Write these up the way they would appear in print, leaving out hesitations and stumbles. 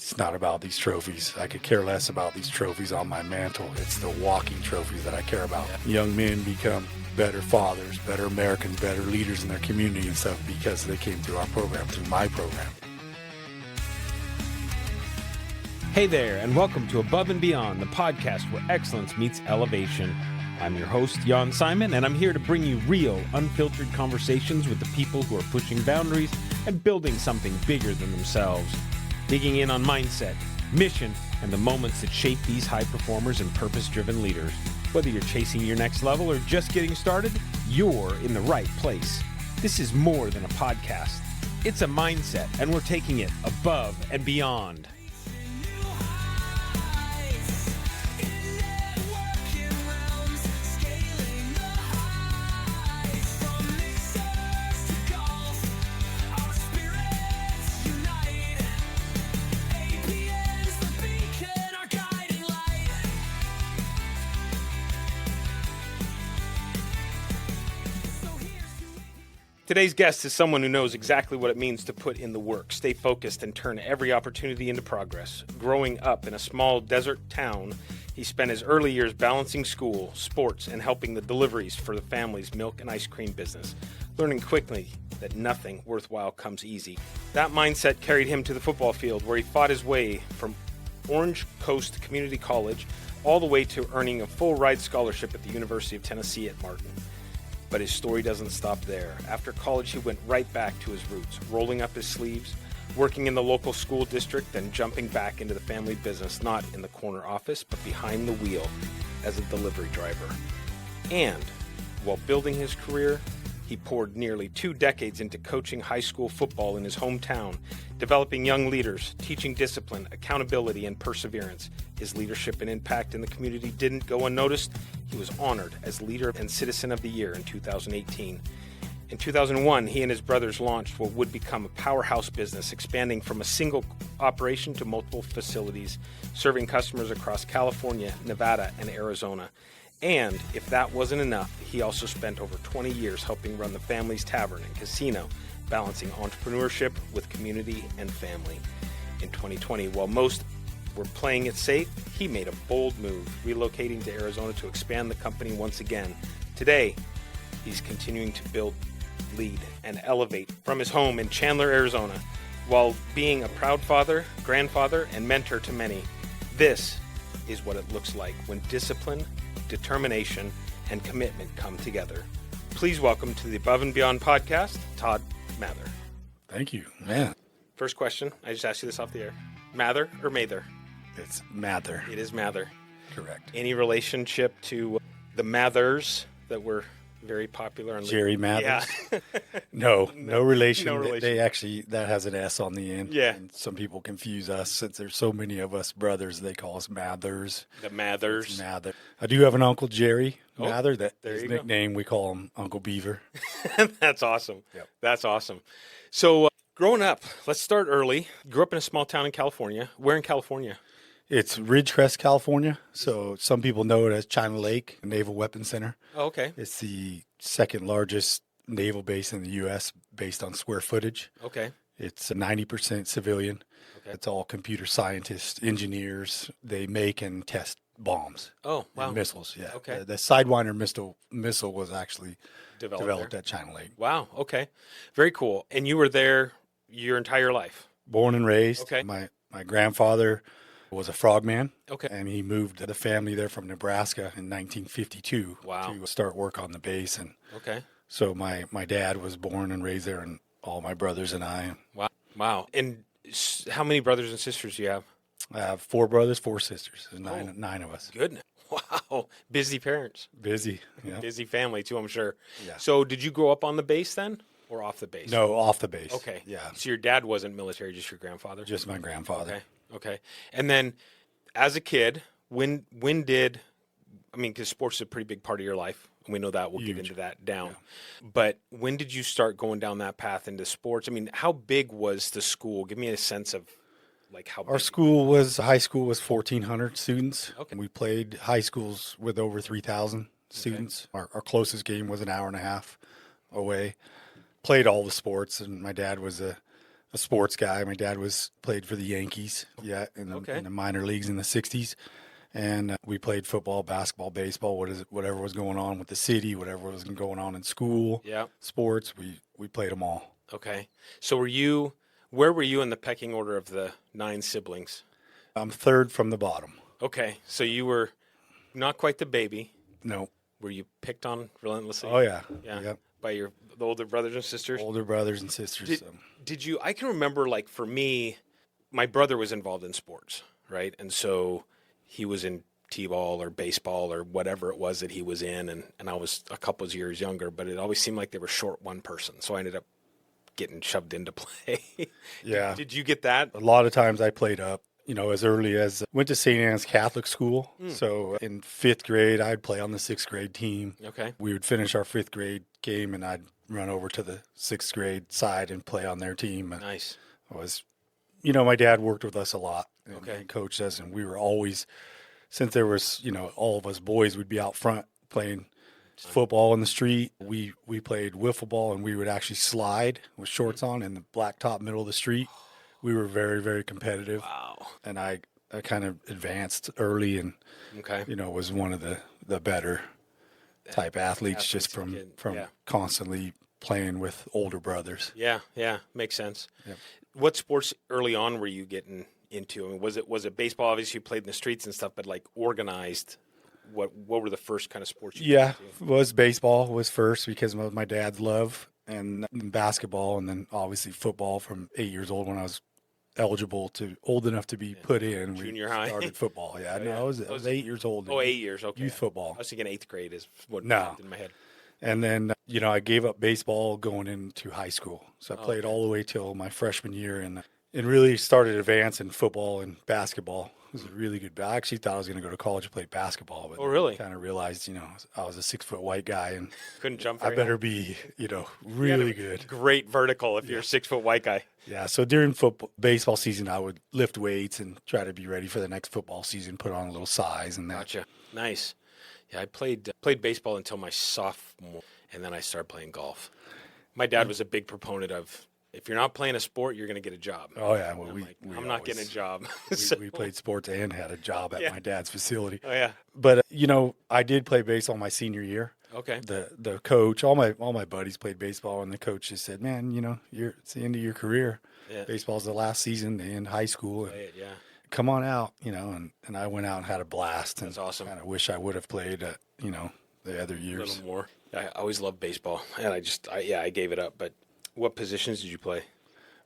it's not about these trophies. I could care less about these trophies on my mantle. It's the walking trophies that I care about. Young men become better fathers, better Americans, better leaders in their community and stuff because they came through our program, through my program. Hey there, and welcome to Above and Beyond, the podcast where excellence meets elevation. I'm your host, Jan Simon, and I'm here to bring you real, unfiltered conversations with the people who are pushing boundaries and building something bigger than themselves. Digging in on mindset, mission, and the moments that shape these high performers and purpose-driven leaders. Whether you're chasing your next level or just getting started, you're in the right place. This is more than a podcast. It's a mindset, and we're taking it above and beyond. Today's guest is someone who knows exactly what it means to put in the work, stay focused, and turn every opportunity into progress. Growing up in a small desert town, he spent his early years balancing school, sports, and helping the deliveries for the family's milk and ice cream business, learning quickly that nothing worthwhile comes easy. That mindset carried him to the football field, where he fought his way from Orange Coast Community College all the way to earning a full-ride scholarship at the University of Tennessee at Martin. But his story doesn't stop there. After college, he went right back to his roots, rolling up his sleeves, working in the local school district, then jumping back into the family business, not in the corner office, but behind the wheel as a delivery driver. And while building his career, he poured nearly 2 decades into coaching high school football in his hometown, developing young leaders, teaching discipline, accountability, and perseverance. His leadership and impact in the community didn't go unnoticed. He was honored as Leader and Citizen of the Year in 2018. In 2001, he and his brothers launched what would become a powerhouse business, expanding from a single operation to multiple facilities, serving customers across California, Nevada, and Arizona. And if that wasn't enough, he also spent over 20 years helping run the family's tavern and casino, balancing entrepreneurship with community and family. In 2020, while most were playing it safe, he made a bold move, relocating to Arizona to expand the company once again. Today, he's continuing to build, lead, and elevate from his home in Chandler, Arizona, while being a proud father, grandfather, and mentor to many. This is what it looks like when discipline, determination, and commitment come together. Please welcome to the Above and Beyond podcast, Todd Mather. Thank you, man. First question, I just asked you this off the air. Mather or Mather? It's Mather. It is Mather. Correct. Any relationship to the Mathers that were very popular on Jerry Mathers? Yeah. No relation. No relation. They actually, that has an S on the end. Yeah. And some people confuse us since there's so many of us brothers. They call us Mathers. The Mathers. It's Mather. I do have an uncle, Jerry Mather. That there his you go. nickname, we call him Uncle Beaver. That's awesome. Yep. That's awesome. So growing up, let's start early. Grew up in a small town in California. Where in California? It's Ridgecrest, California. So some people know it as China Lake Naval Weapons Center. Oh, okay. It's the second largest naval base in the U.S. based on square footage. Okay. It's a 90% civilian. Okay. It's all computer scientists, engineers. They make and test bombs. Oh, wow. And missiles, yeah. Okay. The Sidewinder missile was actually developed there. at China Lake. Wow. Okay. Very cool. And you were there your entire life? Born and raised. Okay. My grandfather was a frogman. Okay. And he moved the family there from Nebraska in 1952 Wow. to start work on the base. And Okay. so my dad was born and raised there, and all my brothers and I. Wow. Wow. And how many brothers and sisters do you have? I have 4 brothers, 4 sisters. There's nine of us. Goodness. Wow. Busy parents. Busy. Yeah. Busy family, too, I'm sure. Yeah. So did you grow up on the base then or off the base? No, off the base. Okay. Yeah. So your dad wasn't military, just your grandfather? Just my grandfather. Okay. Okay. And then as a kid, when did, I mean, because sports is a pretty big part of your life. We know that. We'll Huge. get into that down. Yeah. But when did you start going down that path into sports? I mean, how big was the school? Give me a sense of like how Our big. high school was 1,400 students. Okay. We played high schools with over 3,000 students. Our closest game was an hour and a half away. Played all the sports, and my dad was a a sports guy. My dad played for the Yankees, in the minor leagues in the 60s. And we played football, basketball, baseball, whatever was going on with the city, whatever was going on in school, sports, we played them all. Okay. So where were you in the pecking order of the 9 siblings? I'm third from the bottom. Okay. So you were not quite the baby. No. Were you picked on relentlessly? Oh, yeah. Yeah. Yep. By the older brothers and sisters? Older brothers and sisters. Did you, I can remember, like, for me, my brother was involved in sports, right? And so he was in t-ball or baseball or whatever it was that he was in, and I was a couple of years younger, but it always seemed like they were short one person, so I ended up getting shoved into play. Yeah. Did you get that? A lot of times I played up, as early as went to St. Anne's Catholic School. So in 5th grade, I'd play on the 6th grade team. Okay. We would finish our 5th grade game, and I'd run over to the 6th grade side and play on their team. Nice. I was, my dad worked with us a lot and coached us, and we were always, since there was, all of us boys would be out front playing football in the street. We played wiffle ball, and we would actually slide with shorts on in the blacktop middle of the street. We were very, very competitive. Wow. And I kind of advanced early and, was one of the better type athletes just from constantly playing with older brothers. Yeah, makes sense. Yep. What sports early on were you getting into? I mean, was it baseball? Obviously, you played in the streets and stuff, but like organized. What were the first kind of sports you got into? Was baseball was first because of my dad's love, and basketball, and then obviously football from 8 years old when I was old enough to be put in. Junior high? Started football. Yeah, I was 8 years old. Oh, 8 years, okay. Youth football. I was thinking 8th grade is what popped in my head. And then, I gave up baseball going into high school. So I played all the way till my freshman year and really started advancing football and basketball. It was a really good. I actually thought I was going to go to college and play basketball, but really? Kind of realized, I was a 6-foot white guy and couldn't jump. I better be, really good. Great vertical if you're a 6-foot white guy. Yeah. So during baseball season, I would lift weights and try to be ready for the next football season. Put on a little size and that. Gotcha. Nice. Yeah, I played baseball until my sophomore, and then I started playing golf. My dad was a big proponent of, if you're not playing a sport, you're going to get a job. Oh, yeah. Well, I'm not getting a job. We played sports and had a job at my dad's facility. Oh, yeah. But, I did play baseball my senior year. Okay. The coach, all my buddies played baseball, and the coach just said, man, it's the end of your career. Yeah. Baseball's the last season to end high school. Yeah. Come on out, and I went out and had a blast. That's awesome. And I wish I would have played, the other years. A little more. I always loved baseball, and I gave it up. But what positions did you play?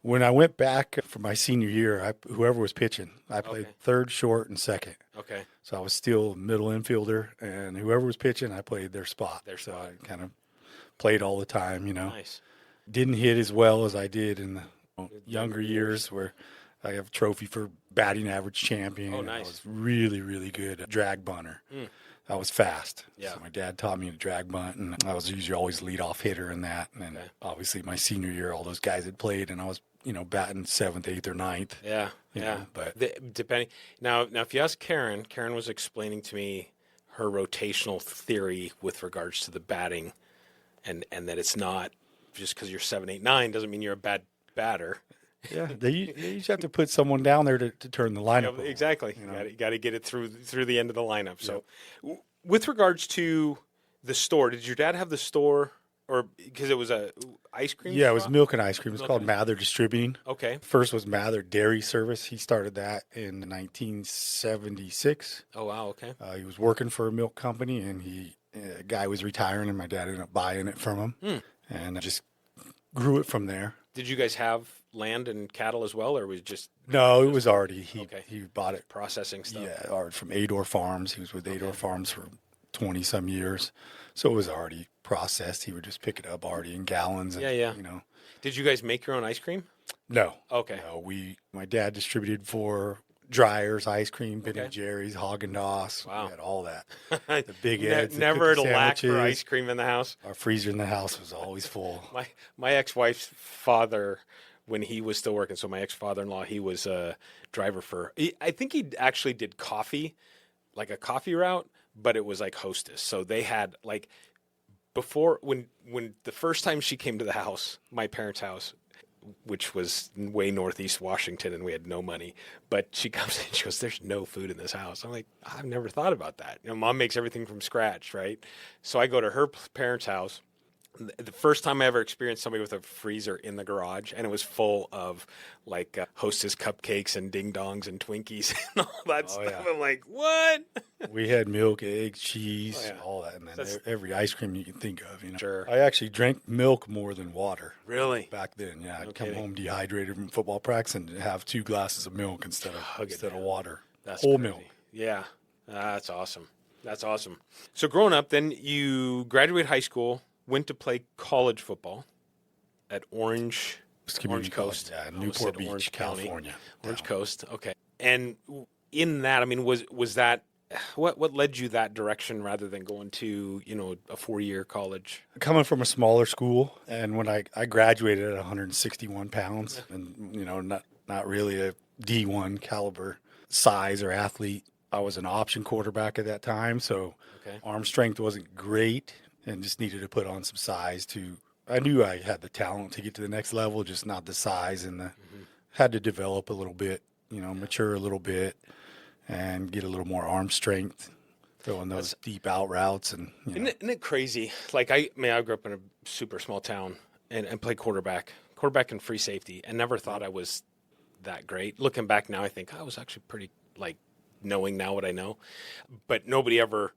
When I went back for my senior year, whoever was pitching, I played third, short, and second. Okay. So I was still middle infielder, and whoever was pitching, I played their spot. So I kind of played all the time, Nice. Didn't hit as well as I did in the younger years where I have a trophy for batting average champion. Oh, nice. I was really, really good at drag bunter. I was fast. Yeah. So my dad taught me to drag bunt, and I was usually always leadoff hitter in that. And then obviously my senior year, all those guys had played, and I was, batting 7th, 8th, or 9th. Yeah. But depending now, if you ask Karen was explaining to me her rotational theory with regards to the batting, and that it's not just because you're 7, 8, 9 doesn't mean you're a bad batter. Yeah, you just have to put someone down there to turn the lineup. Exactly. You got to get it through the end of the lineup. So, with regards to the store, did your dad have the store, or because it was a ice cream? Yeah, shop? It was milk and ice cream. It's called Mather Distributing. Okay. First was Mather Dairy Service. He started that in 1976. Oh wow. Okay. He was working for a milk company, and a guy was retiring, and my dad ended up buying it from him, and just grew it from there. Did you guys have land and cattle as well, or was it just? No, it was already he bought it, processing stuff. Yeah, or from Ador Farms. He was with Ador Farms for 20 some years, so it was already processed. He would just pick it up already in gallons. And, Did you guys make your own ice cream? No. Okay. No, my dad distributed for Dryers ice cream, Ben & Jerry's, Haagen-Dazs. Wow. We had all that. The Big Ed's, never at a lack for sandwiches. ice cream in the house. Our freezer in the house was always full. My ex-wife's father, when he was still working, so my ex-father-in-law, he was a driver I think he actually did coffee, like a coffee route, but it was like Hostess. So they had before when the first time she came to the house, my parents' house, which was way northeast Washington, and we had no money. But she comes in, she goes, "There's no food in this house." I'm like, "I've never thought about that." Mom makes everything from scratch, right? So I go to her parents' house. The first time I ever experienced somebody with a freezer in the garage, and it was full of like Hostess cupcakes and ding dongs and Twinkies and all that stuff. yeah. I'm like, what? We had milk, eggs, cheese, Oh, yeah. all that, man. Every ice cream you can think of, Sure. I actually drank milk more than water. Really? Back then, yeah. I'd come kidding. home dehydrated from football practice and have 2 glasses of milk instead of water. That's whole crazy. milk. Yeah. That's awesome. That's awesome. So growing up, then you graduated high school, went to play college football at Orange Coast. Yeah, I almost Newport said Beach, Orange County. California. Orange down. Coast. Okay. And in that, I mean, was that what led you that direction rather than going to, a 4-year college? Coming from a smaller school, and when I graduated at 161 pounds, and not really a D1 caliber size or athlete. I was an option quarterback at that time, so arm strength wasn't great, and just needed to put on some size to. I knew I had the talent to get to the next level, just not the size, and had to develop a little bit, mature a little bit, and get a little more arm strength, throwing those deep out routes. And Isn't it crazy? Like I grew up in a super small town and played quarterback and free safety, and never thought I was that great. Looking back now, I think I was actually pretty, like, knowing now what I know, but nobody ever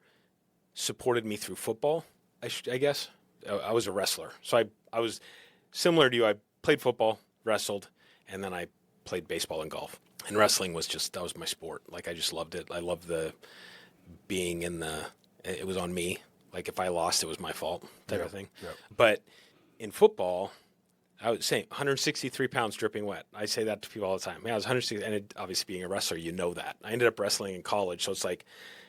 supported me through football. I guess I was a wrestler, so I was similar to you. I played football, wrestled, and then I played baseball and golf. And wrestling was that was my sport. Like, I just loved it. I loved the being it was on me. Like, if I lost, it was my fault type of thing. Yep. But in football, I would say 163 pounds dripping wet. I say that to people all the time. Yeah, I was 160, and obviously being a wrestler, that. I ended up wrestling in college, so it's like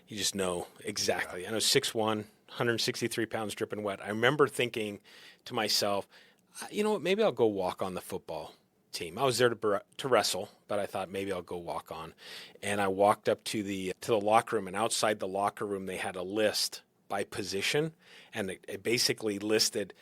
you just know exactly. And I was 6'1", 163 pounds dripping wet. I remember thinking to myself, you know what, maybe I'll go walk on the football team. I was there to wrestle, but I thought maybe I'll go walk on. And I walked up to the locker room, and outside the locker room they had a list by position, and it basically listed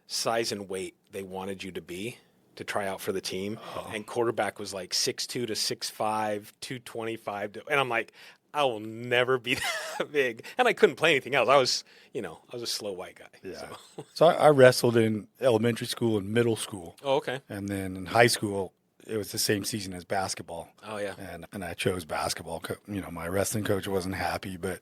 size and weight they wanted you to be to try out for the team. And quarterback was like 6'2" to 6'5", 225, and I'm like, I will never be that big. And I couldn't play anything else. I was a slow white guy. Yeah. So I wrestled in elementary school and middle school. Oh, okay. And then in high school, it was the same season as basketball. Oh, yeah. And I chose basketball. My wrestling coach wasn't happy, but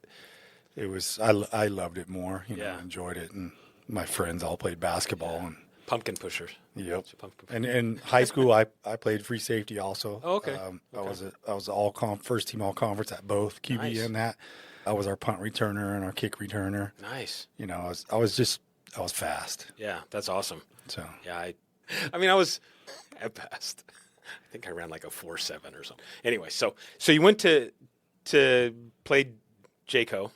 it was I loved it more. Enjoyed it, and my friends all played basketball and pumpkin pushers. Yep. And in high school, I played free safety also. Oh, okay. I was first team all conference at both QB and that. I was our punt returner and our kick returner. Nice. I was fast. Yeah, that's awesome. So yeah, I was at best. I think I ran like a 4.7 or something. Anyway, so you went to play JCO,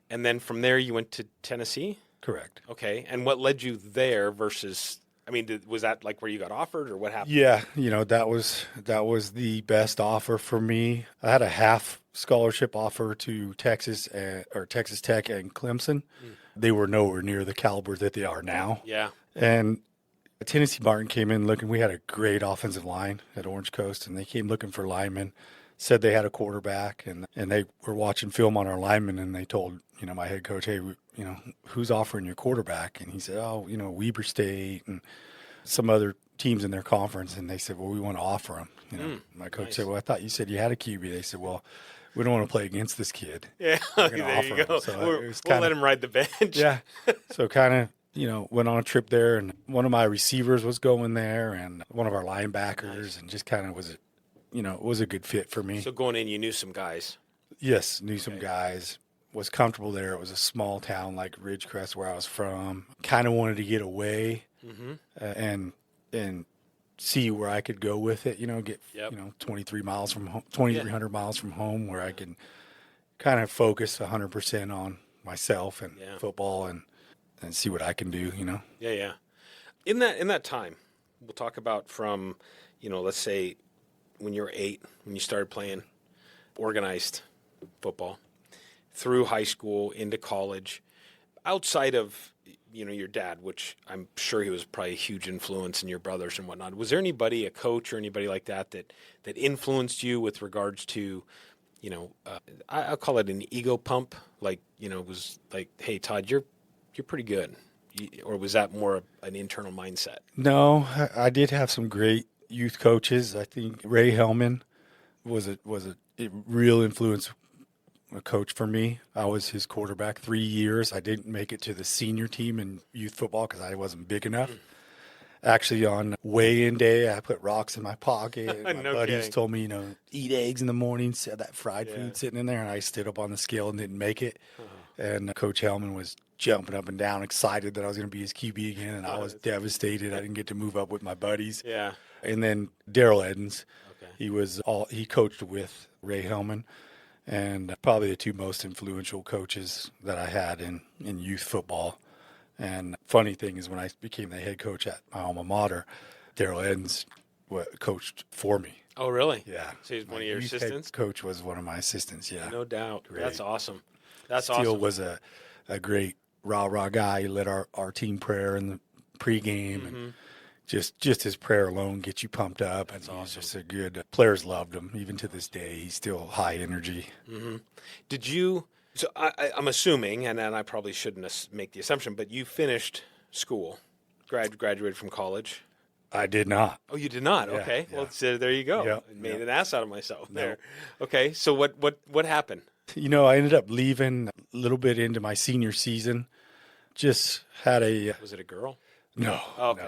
and then from there you went to Tennessee. Correct. Okay, and what led you there versus? I mean, was that like where you got offered, or what happened? Yeah, that was the best offer for me. I had a half scholarship offer to Texas Texas Tech and Clemson. They were nowhere near the caliber that they are now. Yeah. And Tennessee Martin came in looking. We had a great offensive line at Orange Coast, and they came looking for linemen. Said they had a quarterback, and they were watching film on our linemen, and they told my head coach, hey, who's offering your quarterback? And he said, Weber State and some other teams in their conference. And they said, well, we want to offer him. My coach said, well, I thought you said you had a QB. They said, well, we don't want to play against this kid. Yeah, there you go. So we'll let him ride the bench. Yeah. So kind of, went on a trip there, and one of my receivers was going there, and one of our linebackers, and just kind of was, it was a good fit for me. So going in, you knew some guys. Yes, knew some guys. Was comfortable there. It was a small town like Ridgecrest, where I was from. Kind of wanted to get away and see where I could go with it. Get 23 miles from home, 2,300 miles from home, where I can kind of focus 100% on myself and football and see what I can do. Yeah, yeah. In that time, we'll talk about from let's say when you were 8, when you started playing organized football, through high school into college, outside of your dad, which I'm sure he was probably a huge influence in your brothers and whatnot. Was there anybody, a coach or anybody like that influenced you with regards to, I'll call it an ego pump, like, was like, hey, Todd, you're pretty good. Or was that more an internal mindset? No, I did have some great youth coaches. I think Ray Hellman was a real influence, a coach for me. I was his quarterback 3 years. I didn't make it to the senior team in youth football because I wasn't big enough. Actually, on weigh-in day, I put rocks in my pocket. And my buddies told me, eat eggs in the morning, had that fried food sitting in there, and I stood up on the scale and didn't make it. And Coach Hellman was jumping up and down, excited that I was going to be his QB again, and I was devastated. I didn't get to move up with my buddies. Yeah. And then Daryl Edens, he coached with Ray Hellman, and probably the two most influential coaches that I had in youth football. And funny thing is, when I became the head coach at my alma mater, Daryl Edens coached for me. Oh, really? Yeah. So he's one of your assistants? Head coach was one of my assistants, yeah. No doubt. Great. That's awesome. Steele was a great rah-rah guy. He led our team prayer in the pregame, and just his prayer alone gets you pumped up. That's awesome. He's just a good players loved him. Even to this day, he's still high energy. Mm-hmm. Did you? So I'm assuming, and I probably shouldn't make the assumption, but you finished school, graduated from college. I did not. Oh, you did not? Yeah, okay. yeah. Well, so there you go. Yep, Made an ass out of myself there. Okay. So what happened? I ended up leaving a little bit into my senior season. Just had Was it a girl? No. Oh, okay.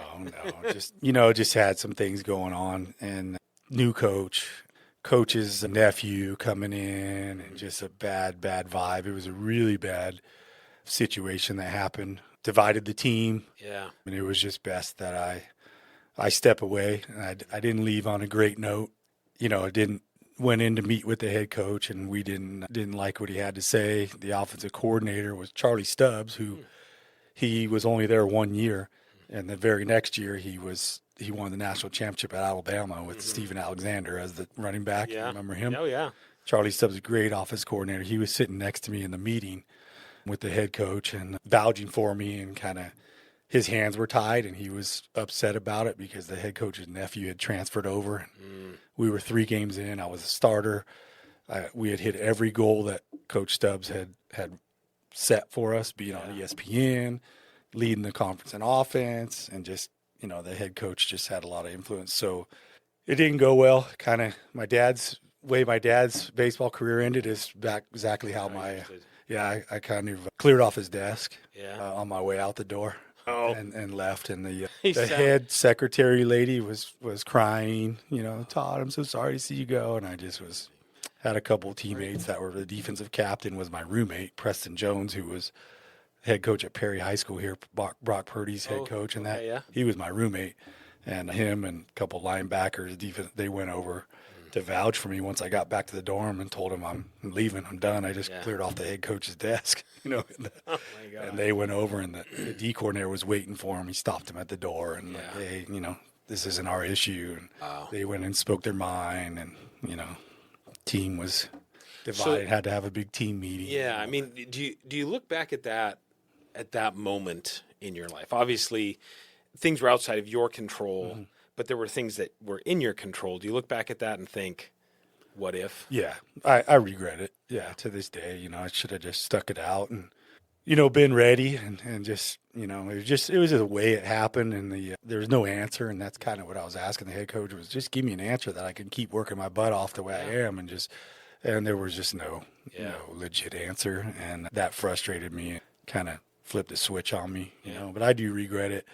No. Just, just had some things going on, and new coach's nephew coming in, and just a bad vibe. It was a really bad situation that happened. Divided the team. Yeah. And it was just best that I step away. And I didn't leave on a great note. I went in to meet with the head coach, and we didn't like what he had to say. The offensive coordinator was Charlie Stubbs, who he was only there 1 year, and the very next year he won the national championship at Alabama with Steven Alexander as the running back. Yeah. Remember him? Oh yeah. Charlie Stubbs is a great offensive coordinator. He was sitting next to me in the meeting with the head coach and vouching for me, and kind of his hands were tied, and he was upset about it because the head coach's nephew had transferred over. We were 3 games in. I was a starter. We had hit every goal that Coach Stubbs had set for us, being on ESPN, leading the conference in offense, and just, the head coach just had a lot of influence. So it didn't go well. Kind of my dad's baseball career ended is back exactly how I kind of cleared off his desk on my way out the door. Oh. And left, and the head secretary lady was crying, Todd, I'm so sorry to see you go. And I just had a couple of teammates that were the defensive captain was my roommate, Preston Jones, who was head coach at Perry High School here, Brock Purdy's head coach, and he was my roommate. And him and a couple linebackers, they went over to vouch for me once I got back to the dorm and told him I'm leaving, I'm done. I just cleared off the head coach's desk, Oh my God. And they went over, and the D coordinator was waiting for him. He stopped him at the door and hey, this isn't our issue. And they went and spoke their mind, and team was divided. Had to have a big team meeting. Yeah, I mean, do you look back at that moment in your life? Obviously, things were outside of your control, but there were things that were in your control. Do you look back at that and think, what if? Yeah, I regret it. Yeah, to this day, I should have just stuck it out and, been ready and just, it was just the way it happened, and there was no answer, and that's kind of what I was asking the head coach was just give me an answer that I can keep working my butt off the way I am, and there was just no legit answer, and that frustrated me and kind of flipped a switch on me, but I do regret it.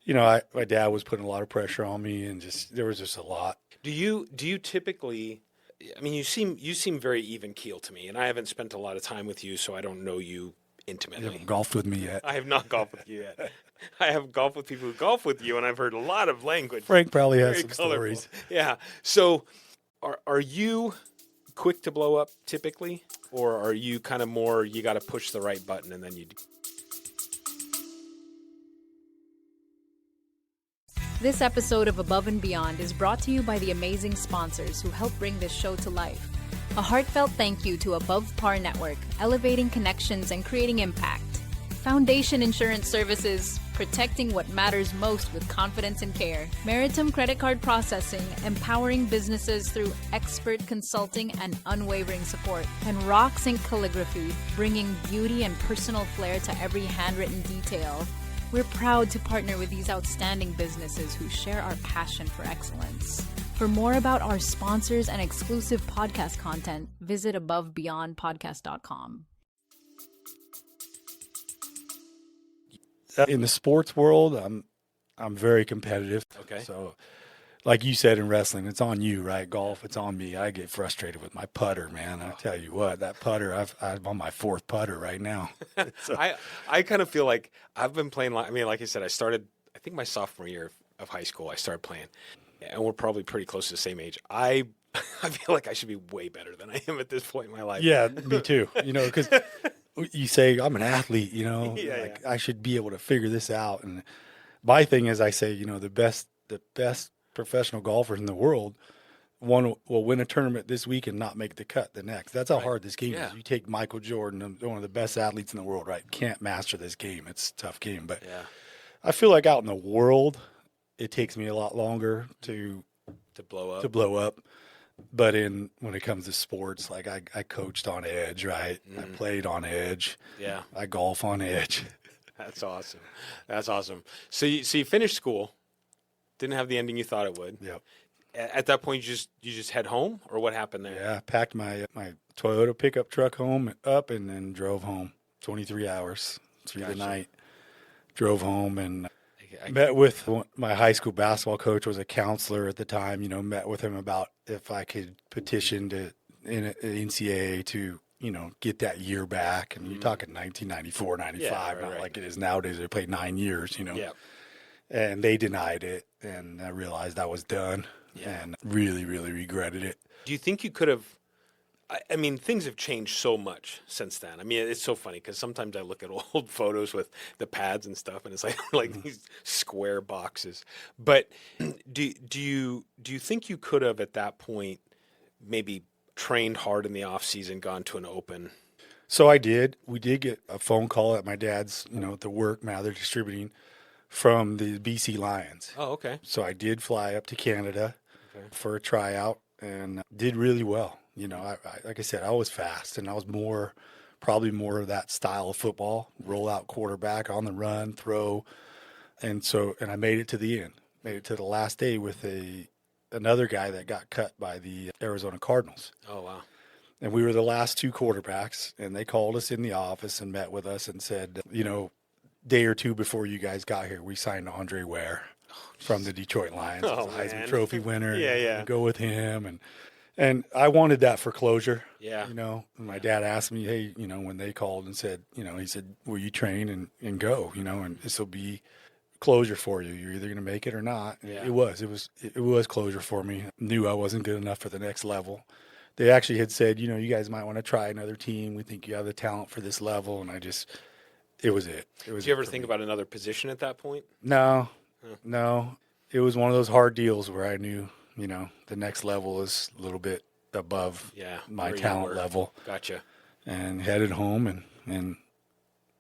My dad was putting a lot of pressure on me, and there was just a lot. Do you typically? I mean, you seem very even keel to me, and I haven't spent a lot of time with you, so I don't know you intimately. You haven't golfed with me yet. I have not golfed with you yet. I have golfed with people who golf with you, and I've heard a lot of language. Frank probably has some stories. Yeah. So, are you quick to blow up typically, or are you kind of more you got to push the right button and then you? This episode of Above and Beyond is brought to you by the amazing sponsors who help bring this show to life. A heartfelt thank you to Above Par Network, elevating connections and creating impact. Foundation Insurance Services, protecting what matters most with confidence and care. Maritime Credit Card Processing, empowering businesses through expert consulting and unwavering support. And Rocks Ink Calligraphy, bringing beauty and personal flair to every handwritten detail. We're proud to partner with these outstanding businesses who share our passion for excellence. For more about our sponsors and exclusive podcast content, visit abovebeyondpodcast.com. In the sports world, I'm very competitive. Okay. So, like you said in wrestling, it's on you, right? Golf, it's on me. I get frustrated with my putter, man. I tell you what, that putter, I'm on my fourth putter right now. So, I kind of feel like I've been playing. Like I said, I started. I think my sophomore year of high school, I started playing, and we're probably pretty close to the same age. I feel like I should be way better than I am at this point in my life. yeah, me too. Because you say I'm an athlete, Yeah. I should be able to figure this out. And my thing is, I say, the best professional golfers in the world, one will win a tournament this week and not make the cut the next. That's how hard this game Yeah. is. You take Michael Jordan, one of the best athletes in the world, right? Can't master this game. It's a tough game. But I feel like out in the world, it takes me a lot longer to blow up. But when it comes to sports, like I coached on edge, right? I played on edge. Yeah. I golf on edge. That's awesome. So you finished school, didn't have the ending you thought it would. Yep. At that point, you just head home, or what happened there? Yeah, I packed my Toyota pickup truck home up and then drove home. 23 hours through the night. Drove home and met with my high school basketball coach, was a counselor at the time. Met with him about if I could petition to NCAA to get that year back. And you're talking 1994, 95, not like it is nowadays. They play 9 years. Yeah. And they denied it, and I realized I was done, and really, really regretted it. Do you think you could have? I mean, things have changed so much since then. I mean, it's so funny because sometimes I look at old photos with the pads and stuff, and it's like these square boxes. But do you think you could have at that point maybe trained hard in the off season, gone to an open? So I did. We did get a phone call at my dad's, at the work, Mather Distributing, from the BC Lions. Oh, okay. So I did fly up to Canada for a tryout and did really well. Like I said, I was fast, and I was probably more of that style of football, roll out quarterback on the run, throw. And I made it to the end, made it to the last day with another guy that got cut by the Arizona Cardinals. Oh, wow. And we were the last two quarterbacks, and they called us in the office and met with us and said, day or two before you guys got here, we signed Andre Ware from the Detroit Lions. Oh, He's a Heisman man. Trophy winner. Yeah. Go with him. And I wanted that for closure. Yeah. And my dad asked me, hey, when they called and said, he said, will you train and go, and this will be closure for you. You're either going to make it or not. And it was closure for me. Knew I wasn't good enough for the next level. They actually had said, you guys might want to try another team. We think you have the talent for this level. And it was it. Did you ever think about another position at that point? No. It was one of those hard deals where I knew, the next level is a little bit above my talent level. Gotcha. And headed home and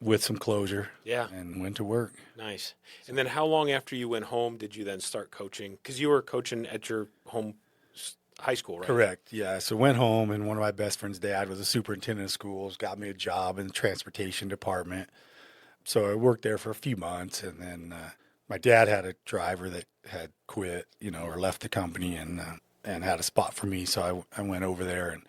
with some closure. Yeah. And went to work. Nice. And then how long after you went home did you then start coaching? Because you were coaching at your home high school, right? Correct. Yeah. So went home, and one of my best friend's dad was a superintendent of schools, got me a job in the transportation department. So I worked there for a few months, and then my dad had a driver that had quit, or left the company and had a spot for me. So I went over there, and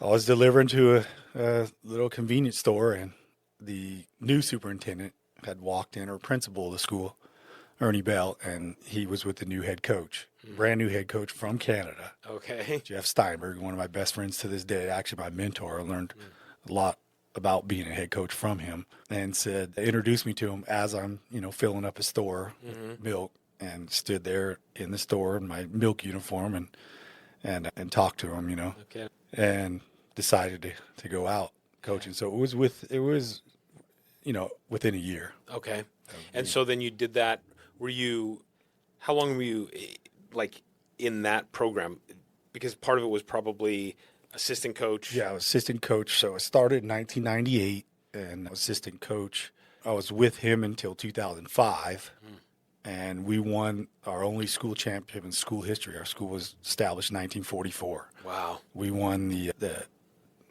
I was delivering to a little convenience store, and the new superintendent had walked in, or principal of the school, Ernie Bell, and he was with the new head coach, brand new head coach from Canada. Okay. Jeff Steinberg, one of my best friends to this day, actually my mentor. I learned a lot about being a head coach from him, and introduced me to him as I'm, filling up a store with milk, and stood there in the store in my milk uniform and talked to him, Okay. and decided to go out coaching. So it was within a year. Okay. And so then you did that. How long were you in that program? Because part of it was probably assistant coach. Yeah, I was assistant coach. So I started in 1998 and assistant coch I was with him until 2005, and we won our only school championship in school history. Our school was established in 1944. Wow. We won the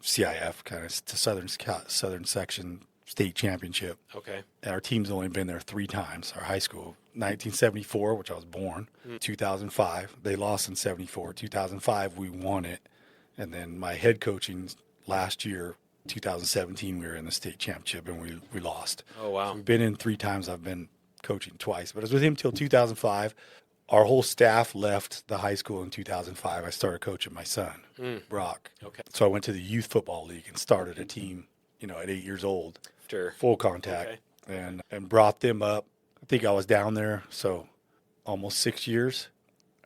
CIF, kind of Southern Section state championship. Okay. And our team's only been there 3 times, our high school. 1974, which I was born. 2005, they lost in 74. 2005, we won it. And then my head coaching last year, 2017, we were in the state championship, and we lost. Oh, wow. So we've been in 3 times. I've been coaching twice. But I was with him till 2005. Our whole staff left the high school in 2005. I started coaching my son, Brock. Okay. So I went to the youth football league and started a team, at 8 years old. Sure. Full contact. Okay. And brought them up. I think I was down there, so almost 6 years.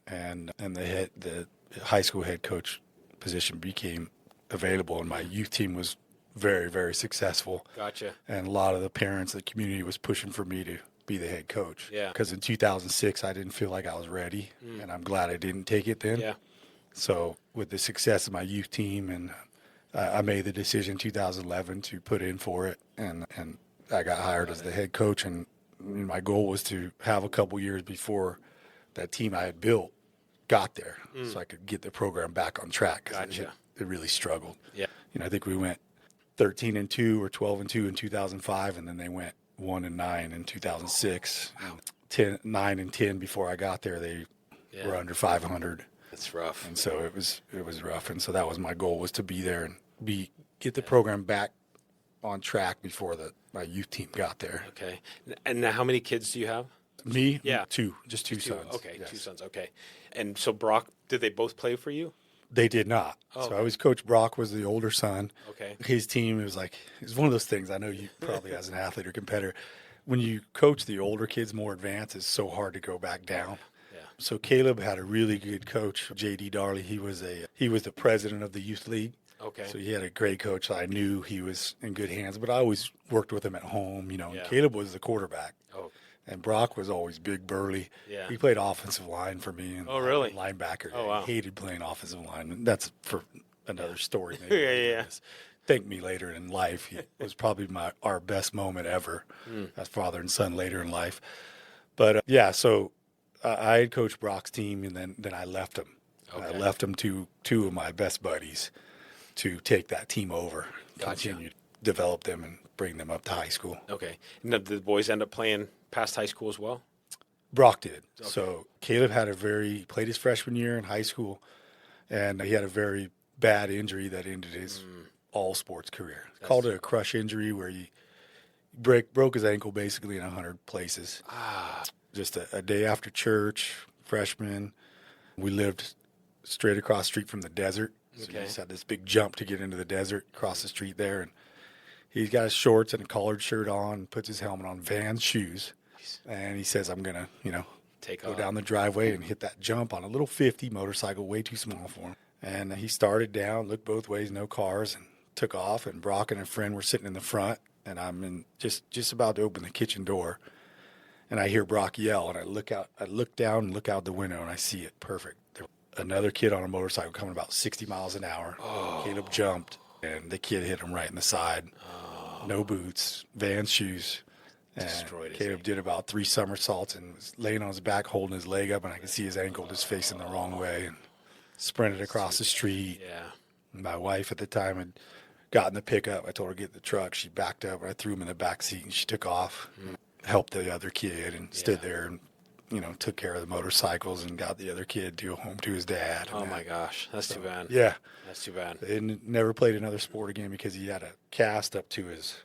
And the high school head coach position became available, and my youth team was very, very successful. Gotcha. And a lot of the parents, the community was pushing for me to be the head coach. Yeah. Because in 2006, I didn't feel like I was ready, and I'm glad I didn't take it then. Yeah. So with the success of my youth team, and I made the decision in 2011 to put in for it, and I got hired as the head coach, and my goal was to have a couple years before that team I had built got there, so I could get the program back on track, because Gotcha. it really struggled. Yeah. I think we went 13-2 or 12-2 in 2005, and then they went 1-9 in 2006. 9-10 before I got there, they were under 500. That's rough. And so it was rough, and so that was my goal, was to be there and get the program back on track before my youth team got there. Okay. And now how many kids do you have? Me? Yeah. 2, just 2 sons. Okay, Yes. 2 sons. Okay. And so Brock, did they both play for you? They did not. Oh. So I was Coach Brock was the older son. Okay. His team, it was one of those things, I know you probably as an athlete or competitor, when you coach the older kids more advanced, it's so hard to go back down. Yeah. So Caleb had a really good coach, J.D. Darley. He was the president of the youth league. Okay. So he had a great coach. I knew he was in good hands, but I always worked with him at home, and Yeah. Caleb was the quarterback. Oh. And Brock was always big, burly. Yeah. He played offensive line for me. And Oh, really? Linebacker. Oh, wow. I hated playing offensive line. And that's for another story. Maybe. Yeah. Thank me later in life. He was probably our best moment ever as father and son later in life. But, so I had coached Brock's team, and then I left him. Okay. I left him to 2 of my best buddies to take that team over, Gotcha. continue to develop them and bring them up to high school. Okay. And did the boys end up playing past high school as well? Brock did. Okay. So Caleb played his freshman year in high school, and he had a very bad injury that ended his all sports career. Called it a crush injury, where he broke his ankle basically in 100 places. Just a day after church, freshman. We lived straight across the street from the desert. So Okay. he just had this big jump to get into the desert, across the street there. And he's got his shorts and a collared shirt on, puts his helmet on, Vans shoes. And he says, I'm going to, Take go off. down the driveway and hit that jump on a litlittle 50 motorcycle, way too small for him. And he started down, looked both ways, no cars, and took off. And Brock and a friend were sitting in the front, and I'm just about to open the kitchen door. And I hear Brock yell, and I look down and look out the window, and I see it perfect. There was another kid on a motorcycle coming about 60 miles an hour. Caleb jumped, and the kid hit him right in the side. No boots, Vans shoes. And Destroyed his Caleb ankle. did about 3 somersaults and was laying on his back, holding his leg up, and I could see his ankle just facing the wrong way, and sprinted across the street. Yeah. My wife at the time had gotten the pickup. I told her to get in the truck. She backed up, and I threw him in the back seat, and she took off, helped the other kid, and stood there and, took care of the motorcycles and got the other kid to go home to his dad. Oh, my gosh. That's too bad. Yeah. That's too bad. And never played another sport again because he had a cast up to his,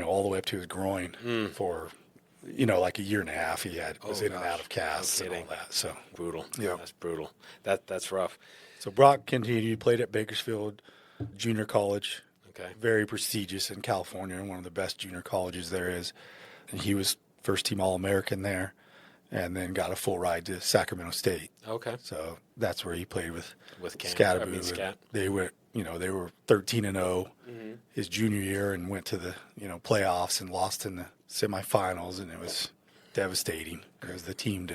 all the way up to his groin for, like a year and a half. He was in and out of casts and all that. So Brutal. Yeah. That's brutal. That's rough. So Brock continued, played at Bakersfield Junior College. Okay. Very prestigious in California, and one of the best junior colleges there is. And he was first team All-American there, and then got a full ride to Sacramento State. Okay. So that's where he played with Scatteroo. Scat. They went, they were 13-0 his junior year, and went to the, playoffs and lost in the semifinals, and it was devastating. It was the team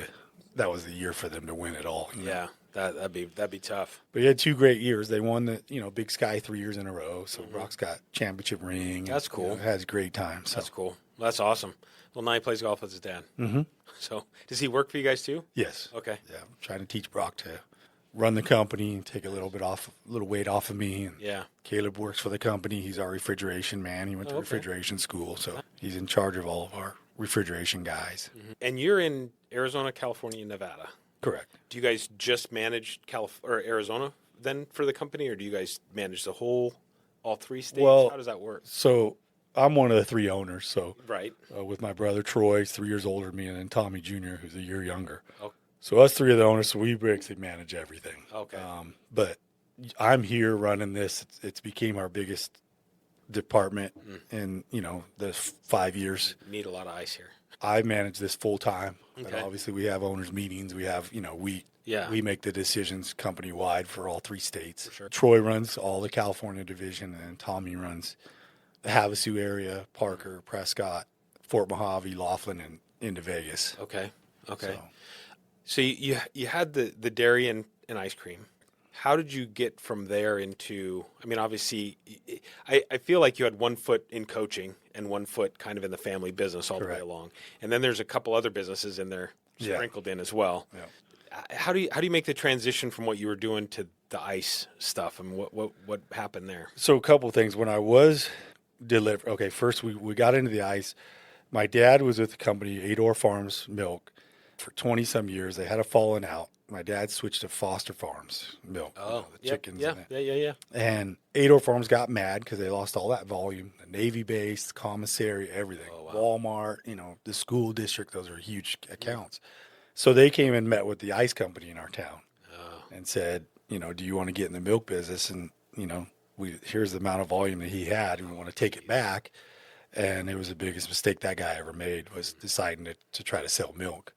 that was the year for them to win it all. Yeah. That'd be tough. But he had 2 great years. They won the, Big Sky 3 years in a row. So Brock's got championship ring. That's cool. Has great time. So. That's cool. That's awesome. Well, now he plays golf with his dad. Mm-hmm. So does he work for you guys too? Yes. Okay. Yeah, I'm trying to teach Brock to run the company and take a little weight off of me. And Yeah. Caleb works for the company. He's our refrigeration man. He went to refrigeration school, so he's in charge of all of our refrigeration guys. Mm-hmm. And you're in Arizona, California, and Nevada. Correct. Do you guys just manage Arizona then for the company, or do you guys manage all 3 states? Well, how does that work? So I'm one of the 3 owners. So Right. With my brother Troy, he's 3 years older than me, and then Tommy Jr., who's a year younger. Okay. So us 3 are the owners. So we basically manage everything. Okay. But I'm here running this. It's became our biggest department in the 5 years. You need a lot of ice here. I manage this full time. Okay. But obviously, we have owners meetings. We have we make the decisions company wide for all 3 states. For sure. Troy runs all the California division, and then Tommy runs the Havasu area, Parker, Prescott, Fort Mojave, Laughlin, and into Vegas. Okay. Okay. So So you had the dairy and ice cream. How did you get from there into, I mean, obviously, I feel like you had 1 foot in coaching and 1 foot kind of in the family business all the way along. And then there's a couple other businesses in there sprinkled in as well. Yeah. How do you make the transition from what you were doing to the ice stuff, and what happened there? So a couple of things. When I was first we got into the ice. My dad was with the company, Ador Farms Milk, for 20-some years. They had a falling out. My dad switched to Foster Farms Milk. The chickens. Yeah. And Ador Farms got mad because they lost all that volume. The Navy base, the commissary, everything. Oh, wow. Walmart, the school district, those are huge accounts. So they came and met with the ice company in our town and said, do you want to get in the milk business? And, here's the amount of volume that he had, and we want to take it back. And it was the biggest mistake that guy ever made, was deciding to try to sell milk.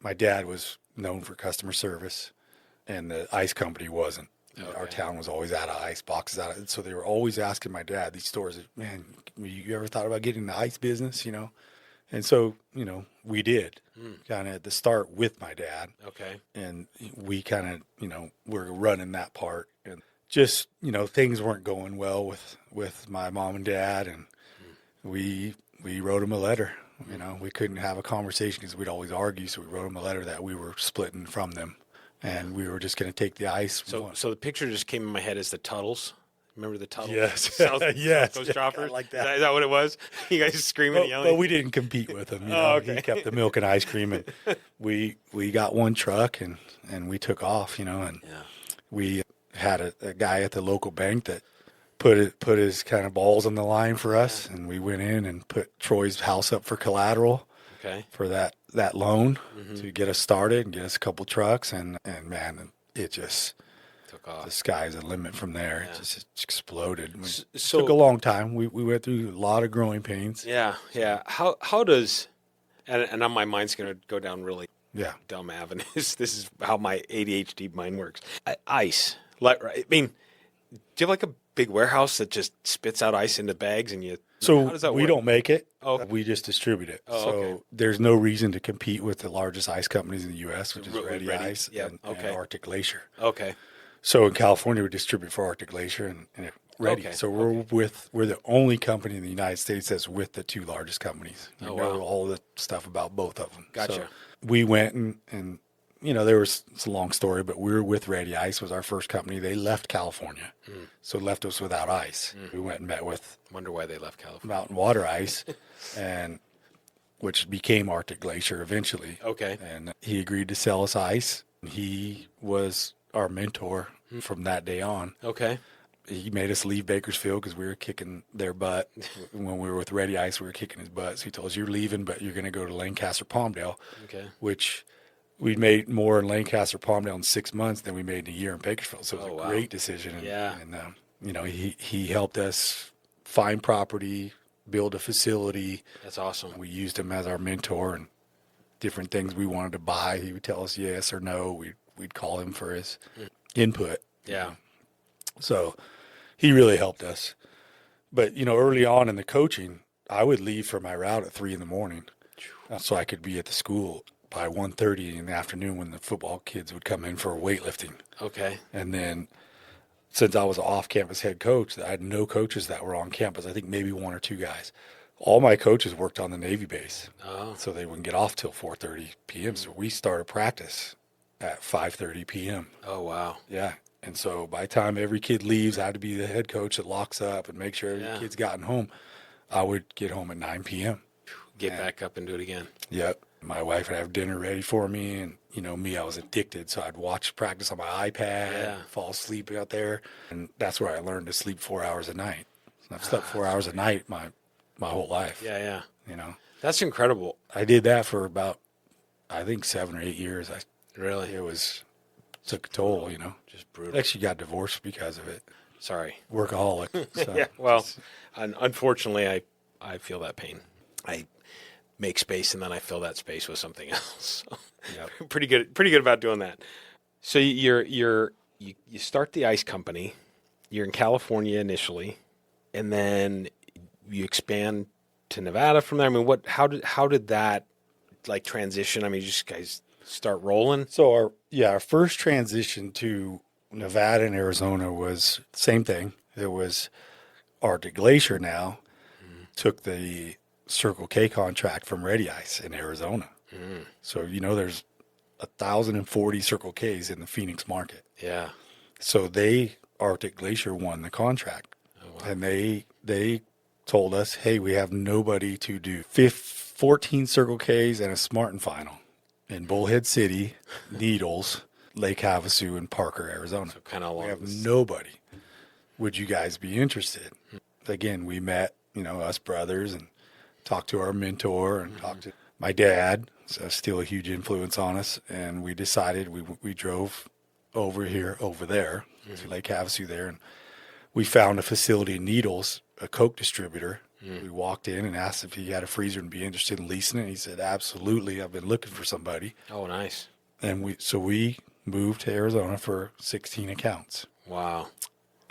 My dad was known for customer service, and the ice company wasn't. Okay. Our town was always out of ice, boxes out of, so they were always asking my dad, these stores, man, you ever thought about getting in the ice business, And so, we did kind of at the start with my dad. Okay. And we kind of, were running that part, and just, things weren't going well with my mom and dad. And we wrote them a letter. We couldn't have a conversation because we'd always argue. So we wrote them a letter that we were splitting from them, and we were just going to take the ice. So the picture just came in my head as the Tuttles. Remember the Tuttles? Yes. South Coast Yeah, Choppers? like that. Is that what it was? You guys screaming and yelling? But we didn't compete with them. Okay. He kept the milk and ice cream, and we got 1 truck and we took off, and we had a guy at the local bank that put his kind of balls on the line for us, and we went in and put Troy's house up for collateral for that loan to get us started and get us a couple trucks, and man, it just took off. The sky's the limit from there. Yeah. It exploded. It So took a long time. We went through a lot of growing pains. Yeah. How does, and now my mind's going to go down really dumb avenues. This is how my ADHD mind works. Ice. I mean, do you have like a big warehouse that just spits out ice into bags and you? So how does that we work? don't make it. Oh. We just distribute it. Oh, so okay. there's no reason to compete with the largest ice companies in the U.S., which is Ready Ice and Arctic Glacier. Okay. So in California, we distribute for Arctic Glacier and Ready. Okay. So we're the only company in the United States that's with the 2 largest companies. We know all the stuff about both of them. Gotcha. So we went and it's a long story, but we were with Ready Ice, was our first company. They left California, so left us without ice. We went and met with Wonder why they left California. Mountain Water Ice, and which became Arctic Glacier eventually. Okay. And he agreed to sell us ice. He was our mentor from that day on. Okay. He made us leave Bakersfield because we were kicking their butt. When we were with Ready Ice, we were kicking his butt. So he told us, you're leaving, but you're going to go to Lancaster, Palmdale, which we made more in Lancaster, Palmdale in 6 months than we made in a year in Bakersfield. So it was a great decision. And he helped us find property, build a facility. That's awesome. We used him as our mentor, and different things we wanted to buy, he would tell us yes or no. We'd call him for his input. Yeah. So he really helped us. But, early on in the coaching, I would leave for my route at 3 a.m. so I could be at the school by 1:30 in the afternoon when the football kids would come in for weightlifting. Okay. And then since I was an off-campus head coach, I had no coaches that were on campus. I think maybe one or two guys. All my coaches worked on the Navy base, so they wouldn't get off till 4:30 p.m. So we started practice at 5:30 p.m. Oh, wow. Yeah. And so by the time every kid leaves, I had to be the head coach that locks up and make sure every kid's gotten home. I would get home at 9 p.m. Get back up and do it again. Yep. My wife would have dinner ready for me. And, me, I was addicted. So I'd watch practice on my iPad, fall asleep out there. And that's where I learned to sleep 4 hours a night. I've slept 4 hours a night my whole life. Yeah. That's incredible. I did that for about, I think, 7 or 8 years. Really? It took a toll, Just brutal. I actually got divorced because of it. Sorry. Workaholic. So Yeah. Well, unfortunately, I feel that pain. I make space and then I fill that space with something else. So, pretty good about doing that. So you start the ice company. You're in California initially, and then you expand to Nevada from there. I mean, how did that transition? I mean, you just guys start rolling. So our first transition to Nevada and Arizona was same thing. It was Arctic Glacier now took the Circle K contract from Ready Ice in Arizona. So there's 1,040 Circle Ks in the Phoenix market. Yeah. So Arctic Glacier won the contract. Oh, wow. And they told us, hey, we have nobody to do 14 Circle Ks and a Smartin final in Bullhead City, Needles, Lake Havasu, and Parker, Arizona. So kind of we have nobody. Would you guys be interested? Again, we met, us brothers, and talked to our mentor and talked to my dad. So still a huge influence on us. And we decided we drove over there to Lake Havasu there, and we found a facility in Needles, a Coke distributor. We walked in and asked if he had a freezer and be interested in leasing it. He said, absolutely. I've been looking for somebody. Oh, nice. And we moved to Arizona for 16 accounts. Wow.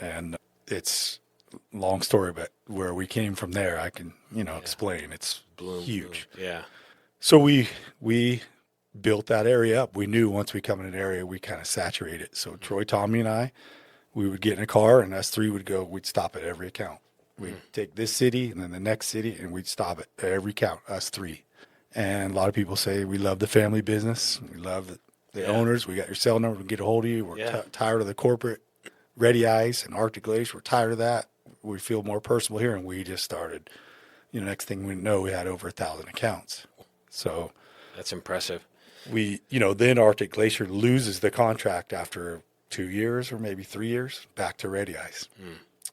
And it's a long story, but where we came from there, I can, explain. It's huge. Boom. Yeah. So we built that area up. We knew once we come in an area, we kind of saturate it. So Troy, Tommy, and I, we would get in a car, and us three we'd stop at every account. We'd take this city and then the next city, and we'd stop at every count, us three. And a lot of people say we love the family business. We love the owners. We got your cell number. We can get a hold of you. We're tired of the corporate Ready Ice and Arctic Glacier. We're tired of that. We feel more personal here. And we just started, next thing we know, we had over 1,000 accounts. So that's impressive. We, then Arctic Glacier loses the contract after 2 years or maybe 3 years back to Ready Ice.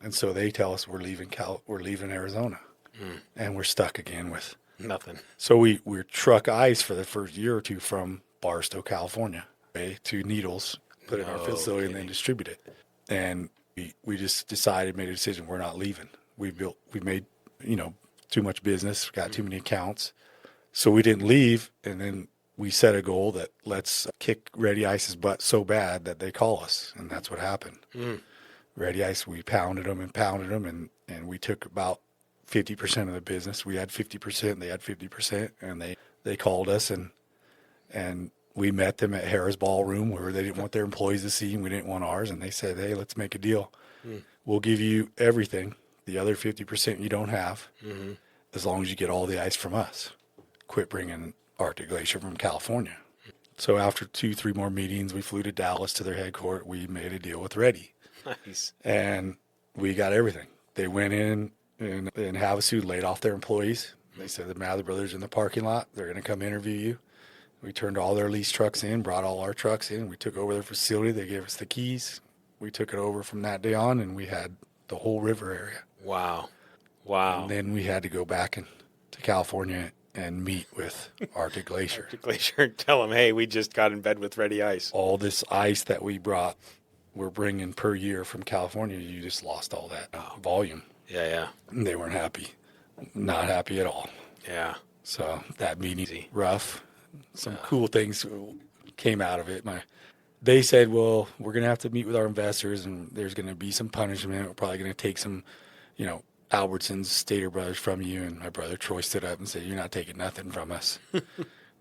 And so they tell us we're leaving Arizona, and we're stuck again with nothing. So we're truck ice for the first year or two from Barstow, California, to Needles, put it in our facility, and then distribute it. And we just made a decision. We're not leaving. We made, too much business, got too many accounts. So we didn't leave. And then we set a goal that let's kick Ready Ice's butt so bad that they call us. And that's what happened. Ready Ice, we pounded them, and we took about 50% of the business. We had 50%, they had 50%, and they called us, and we met them at Harrah's Ballroom, where they didn't want their employees to see, and we didn't want ours, and they said, hey, let's make a deal. We'll give you everything, the other 50% you don't have, as long as you get all the ice from us. Quit bringing Arctic Glacier from California. So after 2-3 more meetings, we flew to Dallas to their headquarters. We made a deal with Ready. Nice. And we got everything. They went in Havasu, laid off their employees. They said the Mather brothers in the parking lot. They're going to come interview you. We turned all their lease trucks in, brought all our trucks in. We took over their facility. They gave us the keys. We took it over from that day on, and we had the whole river area. Wow. And then we had to go back to California and meet with Arctic Glacier. Arctic Glacier and tell them, hey, we just got in bed with Ready Ice. All this ice that we're bringing per year from California, you just lost all that volume. Yeah. And they weren't happy. Not happy at all. Yeah. So that meeting, rough. Some cool things came out of it. They said, well, we're going to have to meet with our investors, and there's going to be some punishment. We're probably going to take some, Albertsons, Stater Brothers from you. And my brother Troy stood up and said, you're not taking nothing from us.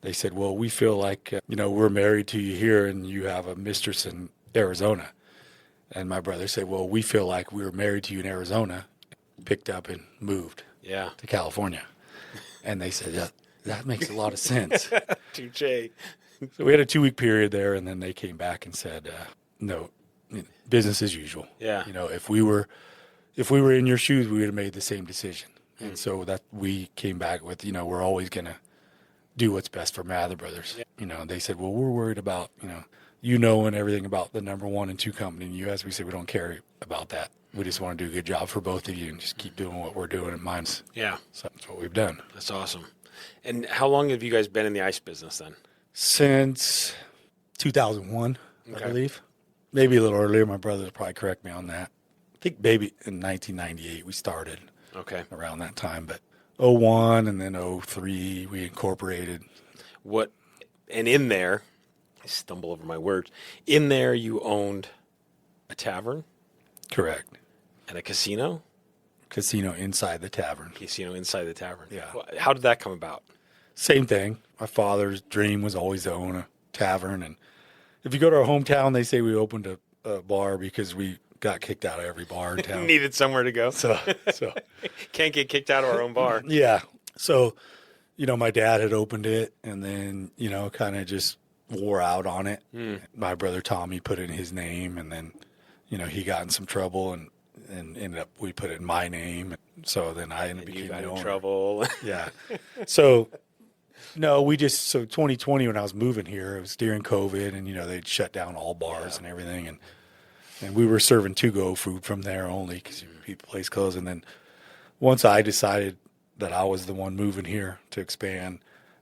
They said, well, we feel like, we're married to you here and you have a mistress in Arizona. And my brother said, well, we feel like we were married to you in Arizona, picked up and moved to California. And they said, that makes a lot of sense. Touche. So we had a 2-week period there, and then they came back and said, no, business as usual. Yeah. If we were in your shoes, we would have made the same decision. And so that we came back with, we're always going to do what's best for Mather Brothers. Yeah. They said, well, we're worried about, and everything about the number 1 and 2 company in the U.S. We said, we don't care about that. We just want to do a good job for both of you and just keep doing what we're doing at Mines. Yeah. So that's what we've done. That's awesome. And how long have you guys been in the ice business then? Since 2001, I believe. Maybe a little earlier. My brother will probably correct me on that. I think maybe in 1998 we started. Okay. Around that time. But 01 and then 03 we incorporated. And in there, I stumble over my words. In there you owned a tavern? Correct. And a casino? Casino inside the tavern. Casino inside the tavern. Yeah. How did that come about? Same thing. My father's dream was always to own a tavern. And if you go to our hometown, they say we opened a bar because we got kicked out of every bar in town. Needed somewhere to go. So Can't get kicked out of our own bar. Yeah. So, my dad had opened it and then, kind of just wore out on it. My brother Tommy put in his name and then, he got in some trouble and ended up, we put it in my name. So then I ended up becoming the owner. In trouble. Yeah. So, no, so 2020 when I was moving here, it was during COVID and, they'd shut down all bars and everything. And we were serving to-go food from there only because the place closed. And then once I decided that I was the one moving here to expand,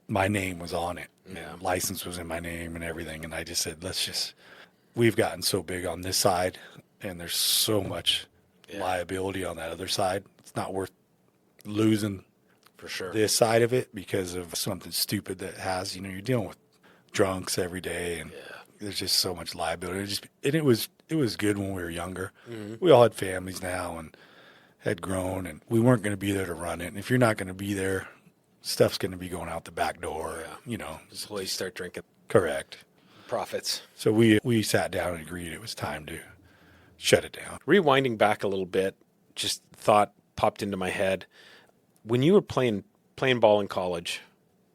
my name was on it. Yeah. License was in my name and everything. And I just said, we've gotten so big on this side and there's so much liability on that other side. It's not worth losing for sure this side of it because of something stupid that has, you're dealing with drunks every day and there's just so much liability. It was good when we were younger. Mm-hmm. We all had families now and had grown and we weren't going to be there to run it. And if you're not going to be there, stuff's going to be going out the back door, Employees start drinking. Correct. Profits. So we sat down and agreed it was time to shut it down. Rewinding back a little bit, just thought popped into my head. When you were playing ball in college,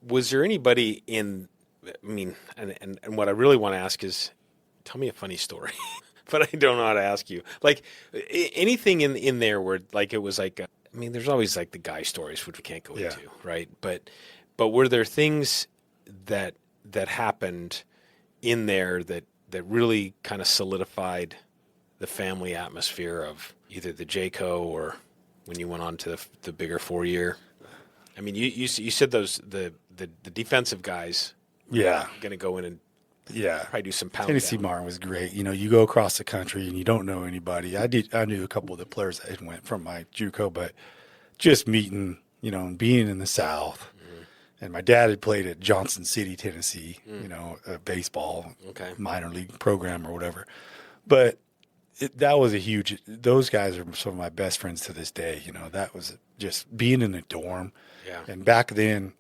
was there anybody and what I really want to ask is, tell me a funny story, but I don't know how to ask you. Like anything in there where like it was like, there's always like the guy stories which we can't go into, right? But were there things that happened in there that really kind of solidified the family atmosphere of either the JCO or when you went on to the bigger 4-year? You said the defensive guys. Yeah. Going to go in and probably do some pound Tennessee down. Martin was great. You go across the country and you don't know anybody. I knew a couple of the players that went from my JUCO, but just meeting, and being in the South. And my dad had played at Johnson City, Tennessee, a baseball minor league program or whatever. But that was those guys are some of my best friends to this day. That was just being in a dorm. Yeah. And back then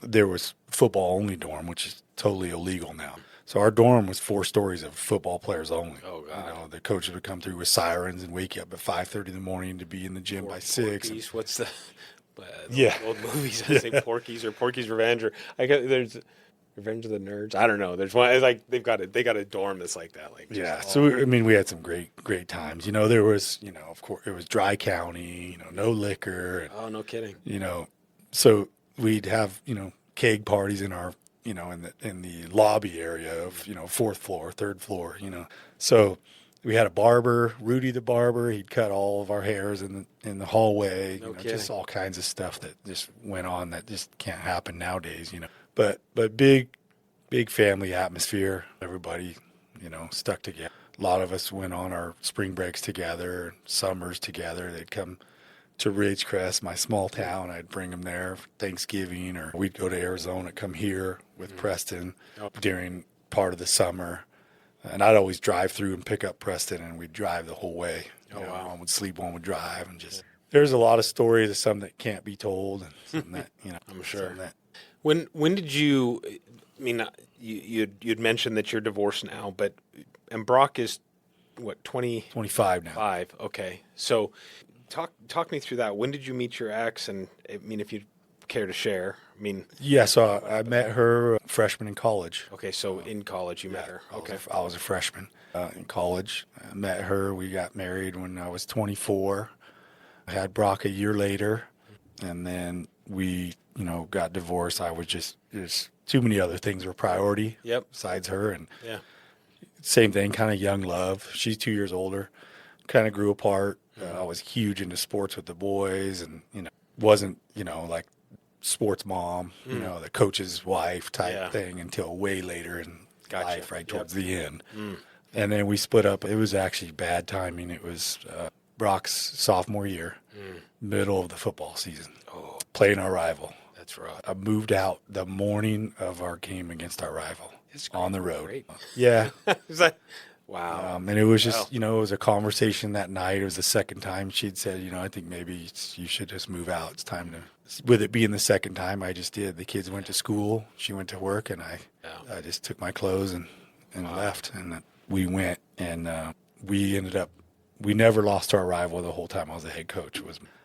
there was football only dorm, which is totally illegal now. So our dorm was 4 stories of football players only. Oh, God. The coaches would come through with sirens and wake you up at 5:30 in the morning to be in the gym by 6. Porky's, what's the old movies? I say Porky's or Porky's Revenge or there's Revenge of the Nerds. I don't know. There's one. It's like they got a dorm that's like that. Like So we had some great times. There was of course it was dry county. No liquor. And, oh, no kidding. So we'd have keg parties in our in the lobby area of 4th floor, 3rd floor. So we had a barber, Rudy the barber. He'd cut all of our hairs in the hallway. Just all kinds of stuff that just went on that just can't happen nowadays. But big family atmosphere. Everybody stuck together. A lot of us went on our spring breaks together, summers together. They'd come to Ridgecrest, my small town. I'd bring them there for Thanksgiving, or we'd go to Arizona, come here with Preston during part of the summer. And I'd always drive through and pick up Preston, and we'd drive the whole way. Wow. One would sleep, one would drive, and just There's a lot of stories, some that can't be told, and some that, I'm sure. some that, When did you? I mean, you'd mentioned that you're divorced now, and Brock is what 25 now. 5. Okay, so talk me through that. When did you meet your ex? And I mean, if you care to share, I mean. Yeah, so I met her freshman in college. Okay, so in college you met her. Okay, I was a freshman in college. I met her. We got married when I was 24. I had Brock a year later, and then we, got divorced. I was there's too many other things were priority. Yep. Besides her, and yeah, same thing, kind of young love. She's 2 years older. Kind of grew apart. I was huge into sports with the boys, and wasn't like sports mom, the coach's wife type thing until way later in life, right towards the end. And then we split up. It was actually bad timing. It was Brock's sophomore year, middle of the football season, playing our rival. that's rough. I moved out the morning of our game against our rival on the road. Great. Yeah. Is that, wow. And it was just, it was a conversation that night. It was the second time she'd said, I think maybe you should just move out. It's time to. With it being the second time, I just did. The kids went to school. She went to work, and I just took my clothes and left. And we went, and we ended up. We never lost our rival the whole time I was the head coach.